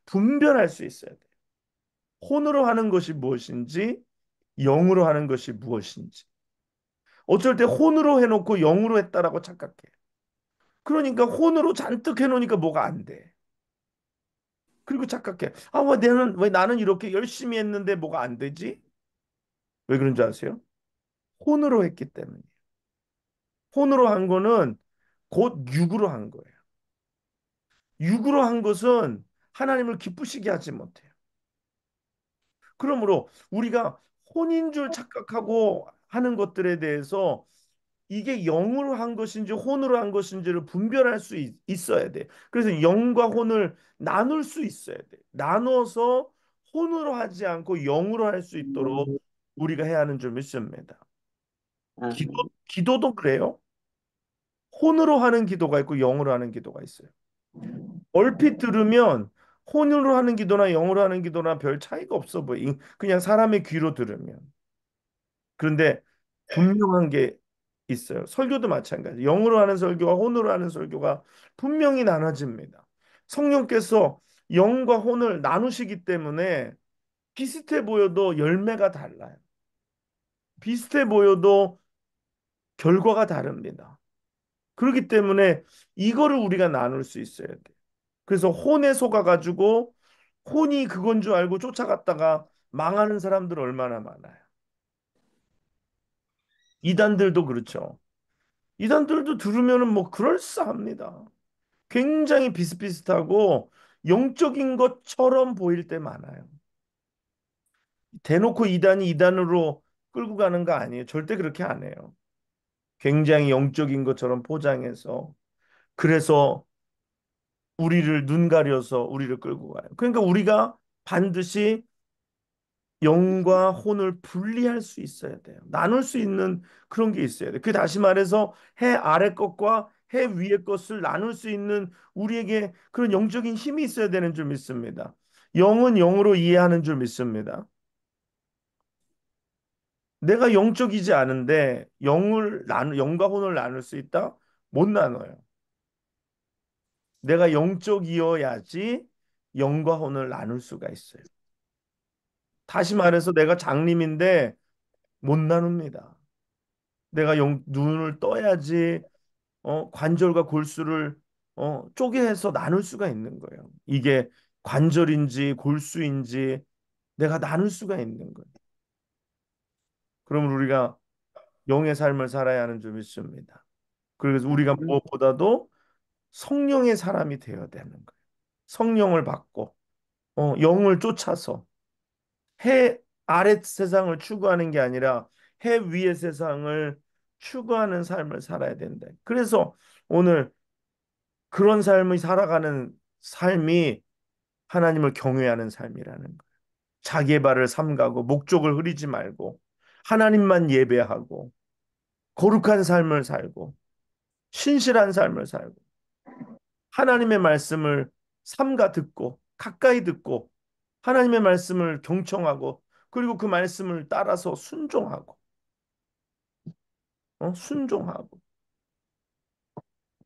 분별할 수 있어야 돼. 혼으로 하는 것이 무엇인지 영으로 하는 것이 무엇인지. 어쩔 때 혼으로 해놓고 영으로 했다라고 착각해. 그러니까 혼으로 잔뜩 해놓으니까 뭐가 안 돼. 그리고 착각해. 아, 왜 나는 이렇게 열심히 했는데 뭐가 안 되지? 왜 그런 줄 아세요? 혼으로 했기 때문에. 혼으로 한 거는 곧 육으로 한 거예요. 육으로 한 것은 하나님을 기쁘시게 하지 못해요. 그러므로 우리가 혼인 줄 착각하고 하는 것들에 대해서 이게 영으로 한 것인지 혼으로 한 것인지를 분별할 수 있어야 돼. 그래서 영과 혼을 나눌 수 있어야 돼. 나눠서 혼으로 하지 않고 영으로 할 수 있도록 우리가 해야 하는 줄 믿습니다. 아, 기도도 그래요. 혼으로 하는 기도가 있고 영으로 하는 기도가 있어요. 얼핏 들으면 혼으로 하는 기도나 영으로 하는 기도나 별 차이가 없어 보여. 그냥 사람의 귀로 들으면. 그런데 분명한 게 있어요. 설교도 마찬가지. 영으로 하는 설교와 혼으로 하는 설교가 분명히 나눠집니다. 성령께서 영과 혼을 나누시기 때문에 비슷해 보여도 열매가 달라요. 비슷해 보여도 결과가 다릅니다. 그렇기 때문에 이거를 우리가 나눌 수 있어야 돼. 그래서 혼에 속아가지고 혼이 그건 줄 알고 쫓아갔다가 망하는 사람들 얼마나 많아요. 이단들도 그렇죠. 이단들도 들으면은 뭐 그럴싸합니다. 굉장히 비슷비슷하고 영적인 것처럼 보일 때 많아요. 대놓고 이단이 이단으로 끌고 가는 거 아니에요. 절대 그렇게 안 해요. 굉장히 영적인 것처럼 포장해서 그래서 우리를 눈 가려서 우리를 끌고 가요. 그러니까 우리가 반드시 영과 혼을 분리할 수 있어야 돼요. 나눌 수 있는 그런 게 있어야 돼요. 그 다시 말해서 해 아래 것과 해 위의 것을 나눌 수 있는 우리에게 그런 영적인 힘이 있어야 되는 줄 믿습니다. 영은 영으로 이해하는 줄 믿습니다. 내가 영적이지 않은데 영과 혼을 나눌 수 있다? 못 나눠요. 내가 영적이어야지 영과 혼을 나눌 수가 있어요. 다시 말해서 내가 장님인데 못 나눕니다. 내가 눈을 떠야지 관절과 골수를 쪼개서 나눌 수가 있는 거예요. 이게 관절인지 골수인지 내가 나눌 수가 있는 거예요. 그러면 우리가 영의 삶을 살아야 하는 줄 믿습니다. 그래서 우리가 무엇보다도 성령의 사람이 되어야 되는 거예요. 성령을 받고 영을 쫓아서 해 아래 세상을 추구하는 게 아니라 해 위의 세상을 추구하는 삶을 살아야 된다. 그래서 오늘 그런 삶을 살아가는 삶이 하나님을 경외하는 삶이라는 거예요. 자기의 발을 삼가고 목적을 흐리지 말고 하나님만 예배하고 거룩한 삶을 살고 신실한 삶을 살고 하나님의 말씀을 삼가 듣고 가까이 듣고 하나님의 말씀을 경청하고 그리고 그 말씀을 따라서 순종하고 순종하고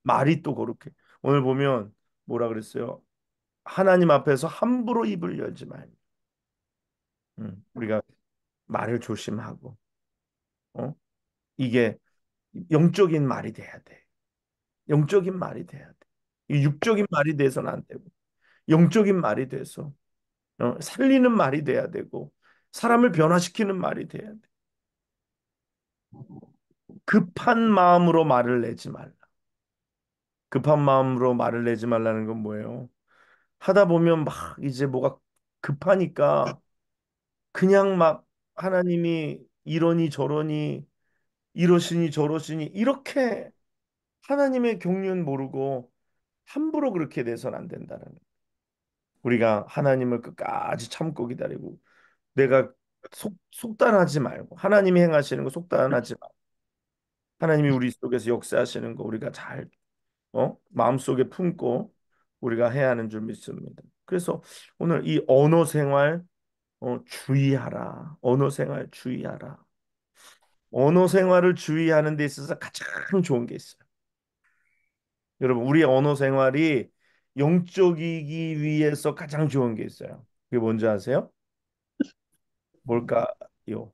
말이 또 거룩해. 오늘 보면 뭐라 그랬어요? 하나님 앞에서 함부로 입을 열지 말고 우리가 말을 조심하고 어? 이게 영적인 말이 돼야 돼. 영적인 말이 돼야 돼. 이 육적인 말이 돼서는 안 되고 영적인 말이 돼서 살리는 말이 돼야 되고 사람을 변화시키는 말이 돼야 돼. 급한 마음으로 말을 내지 말라. 급한 마음으로 말을 내지 말라는 건 뭐예요? 하다 보면 막 이제 뭐가 급하니까 그냥 막 하나님이 이러니 저러니 이러시니 저러시니 이렇게 하나님의 경륜 모르고 함부로 그렇게 돼서는 안 된다는 거예요. 우리가 하나님을 끝까지 참고 기다리고 내가 속단하지 말고 하나님이 행하시는 거 속단하지 말고 하나님이 우리 속에서 역사하시는 거 우리가 잘 마음속에 품고 우리가 해야 하는 줄 믿습니다. 그래서 오늘 이 언어 생활 주의하라. 언어 생활 주의하라. 언어 생활을 주의하는 데 있어서 가장 좋은 게 있어요. 여러분, 우리의 언어 생활이 영적이기 위해서 가장 좋은 게 있어요. 그게 뭔지 아세요? 뭘까요?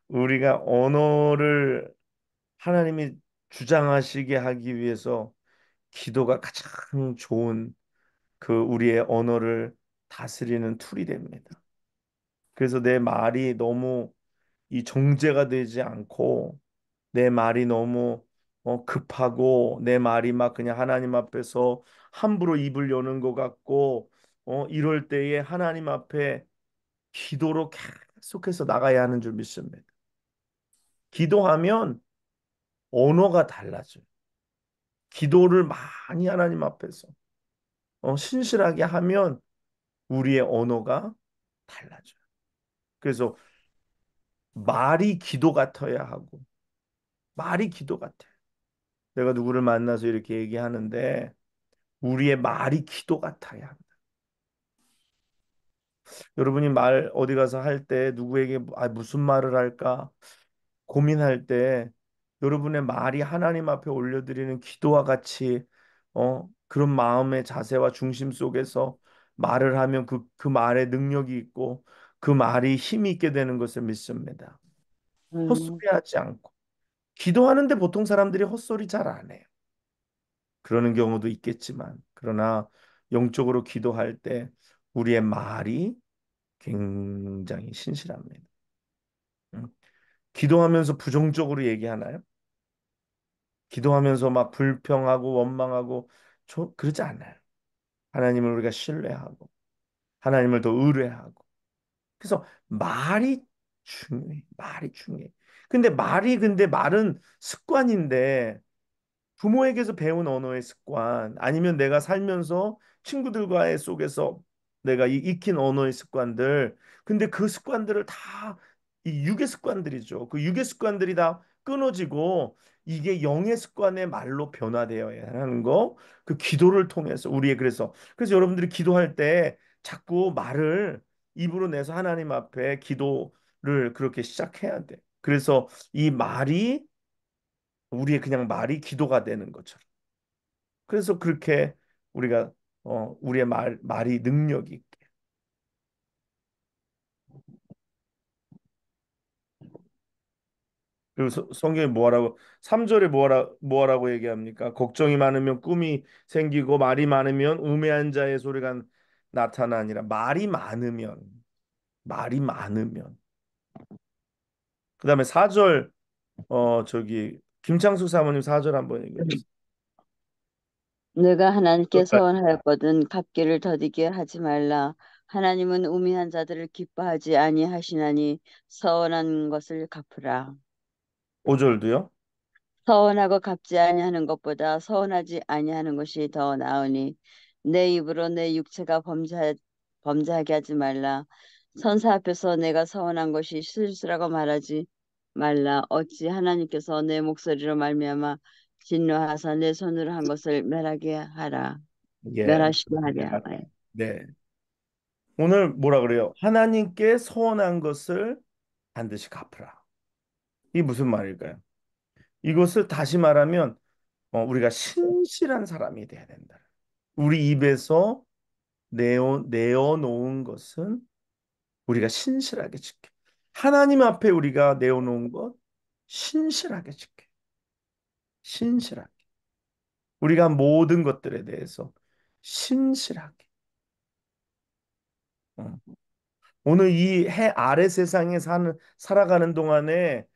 우리가 언어를 하나님이 주장하시게 하기 위해서 기도가 가장 좋은 그 우리의 언어를 다스리는 툴이 됩니다. 그래서 내 말이 너무 이 정제가 되지 않고 내 말이 너무 급하고 내 말이 막 그냥 하나님 앞에서 함부로 입을 여는 것 같고 이럴 때에 하나님 앞에 기도로 계속해서 나가야 하는 줄 믿습니다. 기도하면 언어가 달라져요. 기도를 많이 하나님 앞에서 신실하게 하면 우리의 언어가 달라져요. 그래서 말이 기도 같아야 하고 말이 기도 같아요. 내가 누구를 만나서 이렇게 얘기하는데 우리의 말이 기도 같아야 합니다. 여러분이 말 어디 가서 할 때 누구에게 무슨 말을 할까 고민할 때 여러분의 말이 하나님 앞에 올려드리는 기도와 같이 그런 마음의 자세와 중심 속에서 말을 하면 그 말에 능력이 있고 그 말이 힘이 있게 되는 것을 믿습니다. 음, 헛소리하지 않고 기도하는데 보통 사람들이 헛소리 잘 안 해요. 그러는 경우도 있겠지만 그러나 영적으로 기도할 때 우리의 말이 굉장히 신실합니다. 음. 기도하면서 부정적으로 얘기하나요? 기도하면서 막 불평하고 원망하고 그러지 않아요. 하나님을 우리가 신뢰하고 하나님을 더 의뢰하고 그래서 말이 중요해. 말이 중요해. 근데 말은 습관인데 부모에게서 배운 언어의 습관 아니면 내가 살면서 친구들과의 속에서 내가 이 익힌 언어의 습관들. 근데 그 습관들을 다 이 육의 습관들이죠. 그 육의 습관들이 다 끊어지고 이게 영의 습관의 말로 변화되어야 하는 거. 그 기도를 통해서 우리의 그래서 여러분들이 기도할 때 자꾸 말을 입으로 내서 하나님 앞에 기도를 그렇게 시작해야 돼. 그래서 이 말이 우리의 그냥 말이 기도가 되는 것처럼. 그래서 그렇게 우리가 우리의 말이 능력이 있게. 그리고 성경에 뭐하라고 3절에 뭐하라고 얘기합니까? 걱정이 많으면 꿈이 생기고 말이 많으면 우매한 자의 소리가 나타나니라. 말이 많으면 그다음에 4절 저기 김창수 사모님 4절 한번 얘기해 주세요. 내가 하나님께 서원하였거든 갚기를 더디게 하지 말라. 하나님은 우매한 자들을 기뻐하지 아니하시나니 서원한 것을 갚으라. 5절도요. 서원하고 갚지 아니하는 것보다 서원하지 아니하는 것이 더 나으니 내 입으로 내 육체가 범죄하게 하지 말라. 선사 앞에서 내가 서원한 것이 실수라고 말하지 말라. 어찌 하나님께서 내 목소리로 말미암아 진노하사 내 손으로 한 것을 멸하게 하라. 예. 멸하시게 하랴. 네. 오늘 뭐라 그래요? 하나님께 서원한 것을 반드시 갚으라. 이게 무슨 말일까요? 이것을 다시 말하면 우리가 신실한 사람이 돼야 된다. 우리 입에서 내어놓은 것은 우리가 신실하게 지켜. 하나님 앞에 우리가 내어놓은 것 신실하게 지켜. 신실하게. 우리가 한 모든 것들에 대해서 신실하게. 어. 오늘 이 해 아래 세상에 살아가는 동안에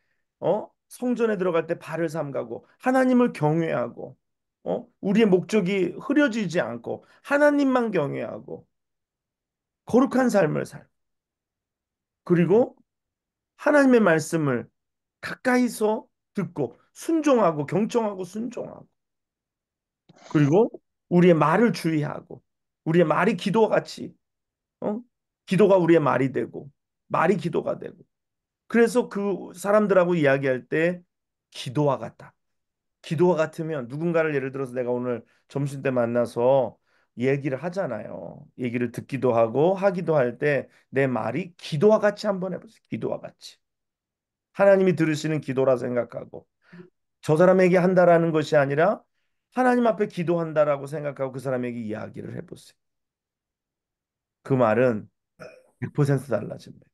성전에 들어갈 때 발을 삼가고 하나님을 경외하고 우리의 목적이 흐려지지 않고 하나님만 경외하고 거룩한 삶을 살. 그리고 하나님의 말씀을 가까이서 듣고 순종하고 경청하고 순종하고 그리고 우리의 말을 주의하고 우리의 말이 기도와 같이 어? 기도가 우리의 말이 되고 말이 기도가 되고 그래서 그 사람들하고 이야기할 때 기도와 같다. 기도와 같으면 누군가를 예를 들어서 내가 오늘 점심 때 만나서 얘기를 하잖아요. 얘기를 듣기도 하고 하기도 할 때 내 말이 기도와 같이 한번 해보세요. 기도와 같이. 하나님이 들으시는 기도라 생각하고 저 사람에게 한다라는 것이 아니라 하나님 앞에 기도한다라고 생각하고 그 사람에게 이야기를 해보세요. 그 말은 100% 달라집니다.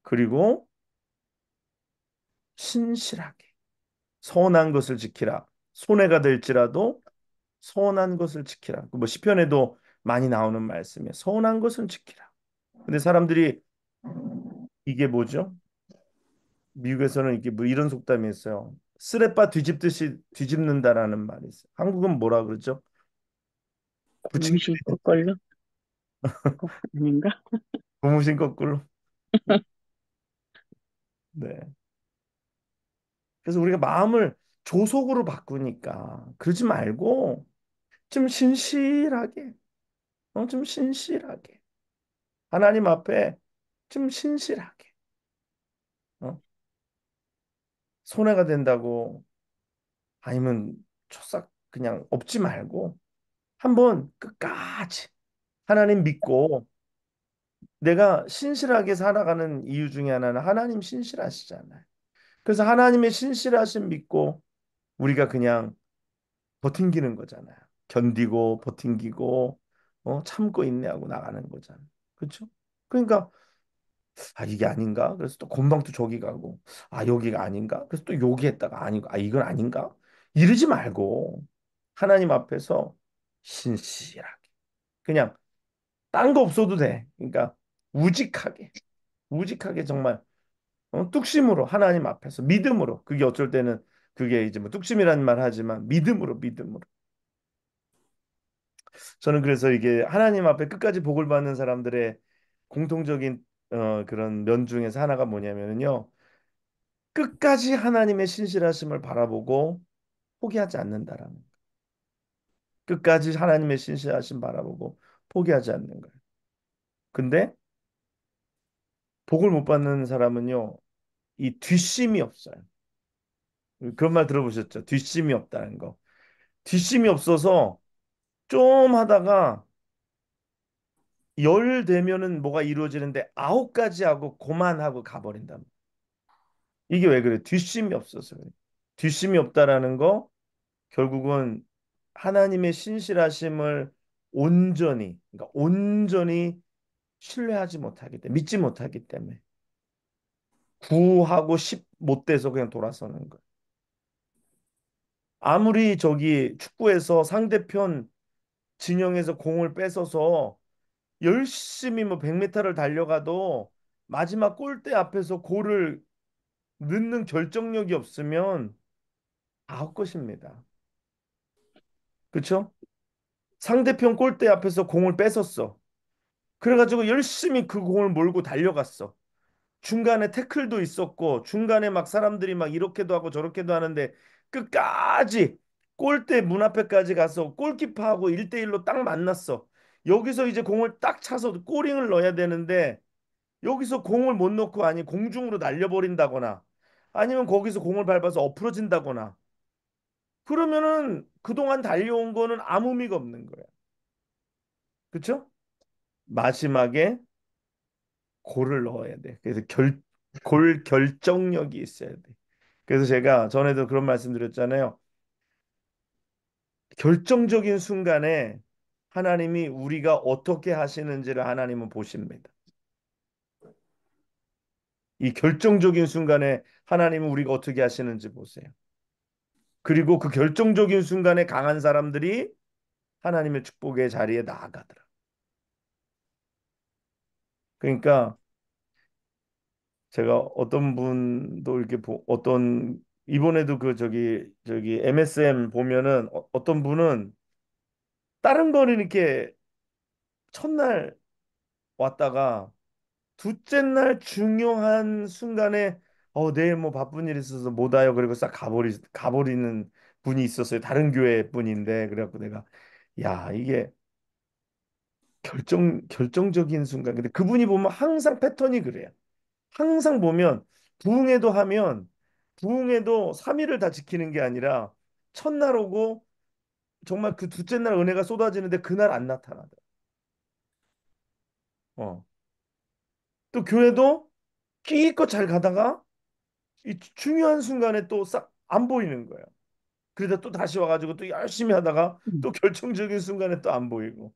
그리고 신실하게 선한 것을 지키라. 손해가 될지라도 선한 것을 지키라. 뭐 시편에도 많이 나오는 말씀이에요. 선한 것은 지키라. 근데 사람들이 이게 뭐죠? 미국에서는 이게 뭐 이런 속담이 있어요. 쓰레빠 뒤집듯이 뒤집는다라는 말이 있어요. 한국은 뭐라 그러죠? 무신 부침개 거꾸로 아닌가? 고무신 거꾸로. 네. 그래서 우리가 마음을 조속으로 바꾸니까 그러지 말고 좀 신실하게, 좀 신실하게 하나님 앞에 좀 신실하게 어? 손해가 된다고 아니면 초싹 그냥 없지 말고 한번 끝까지 하나님 믿고 내가 신실하게 살아가는 이유 중에 하나는 하나님 신실하시잖아요. 그래서 하나님의 신실하심 믿고 우리가 그냥 버팅기는 거잖아요. 견디고 버팅기고 참고 인내하고 나가는 거잖아요. 그렇죠? 그러니까 이게 아닌가? 그래서 또 금방 또 저기 가고 여기가 아닌가? 그래서 또 여기 했다가 아니고 이건 아닌가? 이러지 말고 하나님 앞에서 신실하게 그냥 딴 거 없어도 돼. 그러니까 우직하게 우직하게 정말 뚝심으로 하나님 앞에서 믿음으로 그게 어쩔 때는 그게 이제 뭐 뚝심이라는 말 하지만 믿음으로 저는 그래서 이게 하나님 앞에 끝까지 복을 받는 사람들의 공통적인 그런 면 중에서 하나가 뭐냐면요. 끝까지 하나님의 신실하심을 바라보고 포기하지 않는다라는. 끝까지 하나님의 신실하심 바라보고 포기하지 않는 거예요. 근데 복을 못 받는 사람은요, 이 뒷심이 없어요. 그런 말 들어보셨죠? 뒷심이 없다는 거. 뒷심이 없어서 좀 하다가 열 되면은 뭐가 이루어지는데 아홉 가지 하고 그만하고 가버린다. 이게 왜 그래? 뒷심이 없어서 그래. 뒷심이 없다라는 거 결국은 하나님의 신실하심을 온전히, 그러니까 온전히 신뢰하지 못하기 때문에, 믿지 못하기 때문에 구하고 십 못 돼서 그냥 돌아서는 거예요. 아무리 저기 축구에서 상대편 진영에서 공을 뺏어서 열심히 뭐 100m를 달려가도 마지막 골대 앞에서 골을 넣는 결정력이 없으면 아웃 것입니다. 그렇죠? 상대편 골대 앞에서 공을 뺏었어. 그래가지고 열심히 그 공을 몰고 달려갔어. 중간에 태클도 있었고 중간에 막 사람들이 막 이렇게도 하고 저렇게도 하는데 끝까지 골대 문 앞에까지 가서 골키퍼하고 1대1로 딱 만났어. 여기서 이제 공을 딱 차서 골링을 넣어야 되는데 여기서 공을 못 넣고 아니 공중으로 날려버린다거나 아니면 거기서 공을 밟아서 엎어진다거나 그러면은 그동안 달려온 거는 아무 의미가 없는 거야. 그쵸? 마지막에 골을 넣어야 돼. 그래서 골 결정력이 있어야 돼. 그래서 제가 전에도 그런 말씀드렸잖아요. 결정적인 순간에 하나님이 우리가 어떻게 하시는지를 하나님은 보십니다. 이 결정적인 순간에 하나님은 우리가 어떻게 하시는지 보세요. 그리고 그 결정적인 순간에 강한 사람들이 하나님의 축복의 자리에 나아가더라. 그러니까 제가 어떤 분도 이렇게 어떤 이번에도 그 저기 MSM 보면은 어떤 분은 다른 거는 이렇게 첫날 왔다가 둘째 날 중요한 순간에 내일 뭐 바쁜 일 있어서 못 와요. 그리고 싹 가버리는 분이 있었어요. 다른 교회 분인데 그래갖고 내가 야 이게 결정적인 순간. 근데 그분이 보면 항상 패턴이 그래요. 항상 보면 부흥회도 하면 부흥회도 3일을 다 지키는 게 아니라 첫날 오고 정말 그 둘째 날 은혜가 쏟아지는데 그날 안 나타나더라. 어. 또 교회도 끼껏 잘 가다가 이 중요한 순간에 또 싹 안 보이는 거예요. 그러다 또 다시 와가지고 또 열심히 하다가 또 결정적인 순간에 또 안 보이고.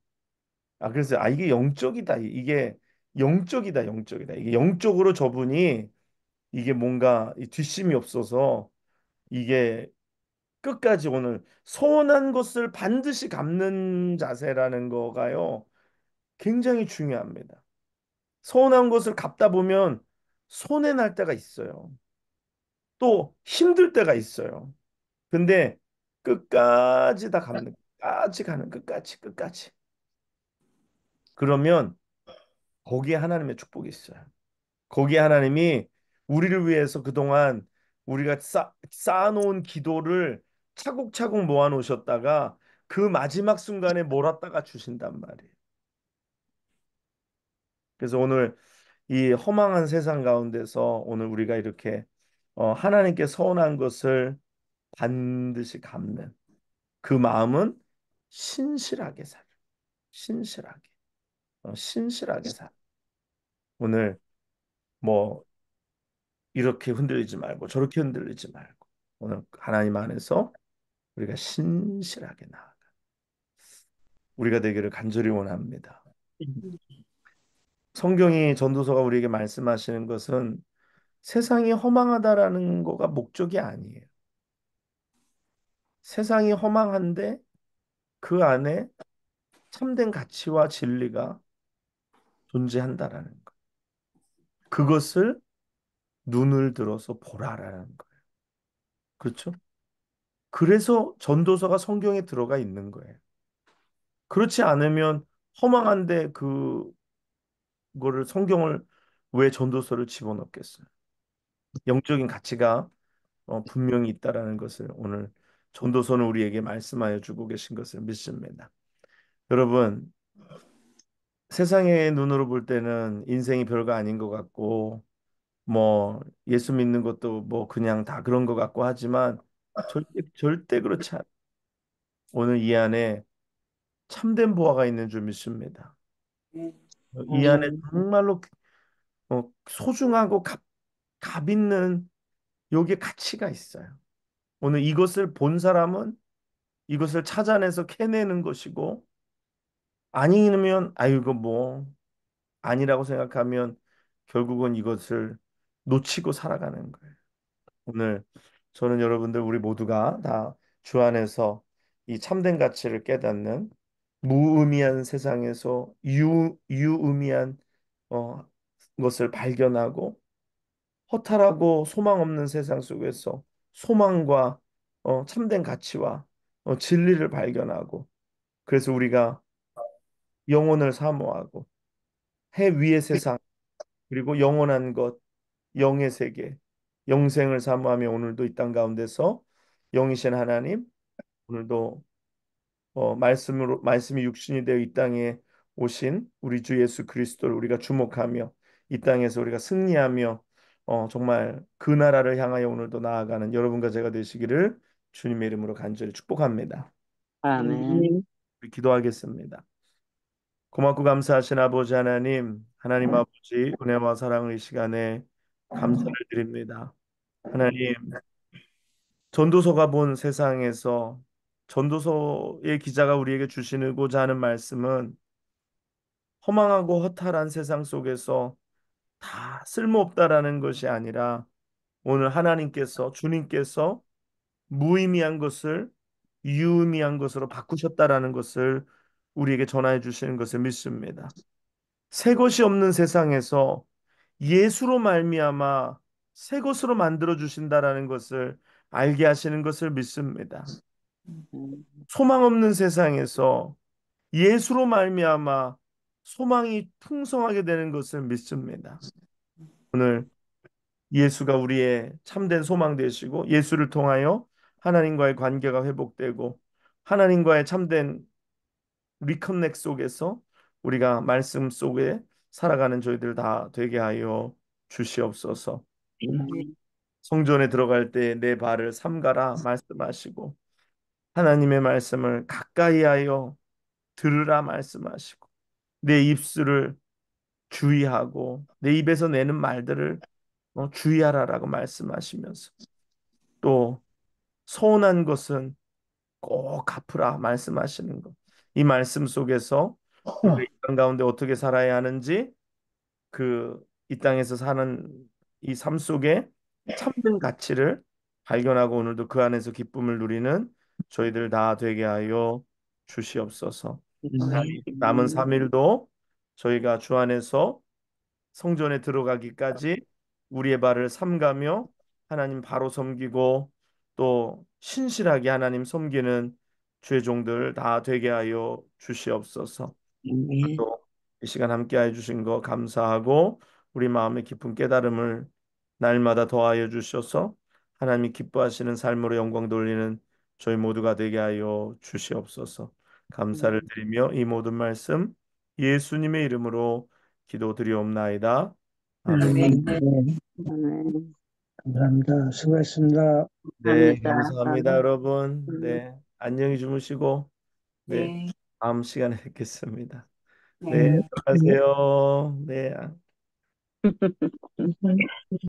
그래서 이게 영적이다. 이게 영적이다. 영적이다. 이게 영적으로 저분이 이게 뭔가 이 뒷심이 없어서 이게 끝까지 오늘 서운한 것을 반드시 갚는 자세라는 거가요. 굉장히 중요합니다. 서운한 것을 갚다 보면 손해 날 때가 있어요. 또 힘들 때가 있어요. 근데 끝까지 다 갚는, 끝까지 가는, 끝까지. 그러면 거기에 하나님의 축복이 있어요. 거기에 하나님이 우리를 위해서 그동안 우리가 쌓아놓은 기도를 차곡차곡 모아놓으셨다가 그 마지막 순간에 몰았다가 주신단 말이에요. 그래서 오늘 이 허망한 세상 가운데서 오늘 우리가 이렇게 하나님께 서운한 것을 반드시 갚는 그 마음은 신실하게 살아. 신실하게. 신실하게 살아. 오늘 뭐 이렇게 흔들리지 말고 저렇게 흔들리지 말고 오늘 하나님 안에서 우리가 신실하게 나아가 우리가 되기를 간절히 원합니다. 성경이 전도서가 우리에게 말씀하시는 것은 세상이 허망하다라는 거가 목적이 아니에요. 세상이 허망한데 그 안에 참된 가치와 진리가 존재한다라는 것. 그것을 눈을 들어서 보라라는 거예요. 그렇죠? 그래서 전도서가 성경에 들어가 있는 거예요. 그렇지 않으면 허망한데 그거를 성경을 왜 전도서를 집어넣겠어요? 영적인 가치가 분명히 있다라는 것을 오늘 전도서는 우리에게 말씀하여 주고 계신 것을 믿습니다. 여러분, 세상의 눈으로 볼 때는 인생이 별거 아닌 것 같고 뭐 예수 믿는 것도 뭐 그냥 다 그런 것 같고 하지만 절대 그렇지 않. 오늘 이 안에 참된 보화가 있는 줄 믿습니다. 이 안에 아멘. 정말로 소중하고 값 있는 요게 가치가 있어요. 오늘 이것을 본 사람은 이것을 찾아내서 캐내는 것이고 아니면 아유 이거 뭐 아니라고 생각하면 결국은 이것을 놓치고 살아가는 거예요. 오늘 저는 여러분들 우리 모두가 다 주 안에서 이 참된 가치를 깨닫는 무의미한 세상에서 유의미한 어, 것을 발견하고 허탈하고 소망 없는 세상 속에서 소망과 참된 가치와 진리를 발견하고 그래서 우리가 영혼을 사모하고 해 위의 세상 그리고 영원한 것 영의 세계 영생을 사모하며 오늘도 이 땅 가운데서 영이신 하나님 오늘도 말씀이 육신이 되어 이 땅에 오신 우리 주 예수 그리스도를 우리가 주목하며 이 땅에서 우리가 승리하며 정말 그 나라를 향하여 오늘도 나아가는 여러분과 제가 되시기를 주님의 이름으로 간절히 축복합니다. 아멘. 우리 기도하겠습니다. 고맙고 감사하신 아버지 하나님, 하나님 아버지 은혜와 사랑을 이 시간에 감사를 드립니다. 하나님, 전도서가 본 세상에서 전도서의 기자가 우리에게 주시고자 하는 말씀은 허망하고 허탈한 세상 속에서 다 쓸모없다라는 것이 아니라 오늘 하나님께서 주님께서 무의미한 것을 유의미한 것으로 바꾸셨다라는 것을 우리에게 전하여 주시는 것을 믿습니다. 새 것이 없는 세상에서 예수로 말미암아 새 것으로 만들어 주신다라는 것을 알게 하시는 것을 믿습니다. 소망 없는 세상에서 예수로 말미암아 소망이 풍성하게 되는 것을 믿습니다. 오늘 예수가 우리의 참된 소망 되시고 예수를 통하여 하나님과의 관계가 회복되고 하나님과의 참된 리커넥 속에서 우리가 말씀 속에 살아가는 저희들 다 되게 하여 주시옵소서. 성전에 들어갈 때 내 발을 삼가라 말씀하시고 하나님의 말씀을 가까이 하여 들으라 말씀하시고 내 입술을 주의하고 내 입에서 내는 말들을 주의하라라고 말씀하시면서 또 서운한 것은 꼭 갚으라 말씀하시는 것. 이 말씀 속에서 우리가 이 땅 가운데 어떻게 살아야 하는지 그 이 땅에서 사는 이 삶 속에 참된 가치를 발견하고 오늘도 그 안에서 기쁨을 누리는 저희들 다 되게 하여 주시옵소서. 하나님, 남은 3일도 저희가 주 안에서 성전에 들어가기까지 우리의 발을 삼가며 하나님 바로 섬기고 또 신실하게 하나님 섬기는 주의 종들 다 되게 하여 주시옵소서. 또 이 시간 함께 해 주신 거 감사하고 우리 마음의 깊은 깨달음을 날마다 더하여 주셔서 하나님이 기뻐하시는 삶으로 영광 돌리는 저희 모두가 되게 하여 주시옵소서. 감사를 드리며 이 모든 말씀 예수님의 이름으로 기도드리옵나이다. 아멘. 아멘. 네, 아멘. 감사합니다. 수고했습니다. 네, 감사합니다. 감사합니다, 여러분. 네, 안녕히 주무시고 네, 네, 다음 시간에 뵙겠습니다. 네, 네. 들어가세요. 네. 네.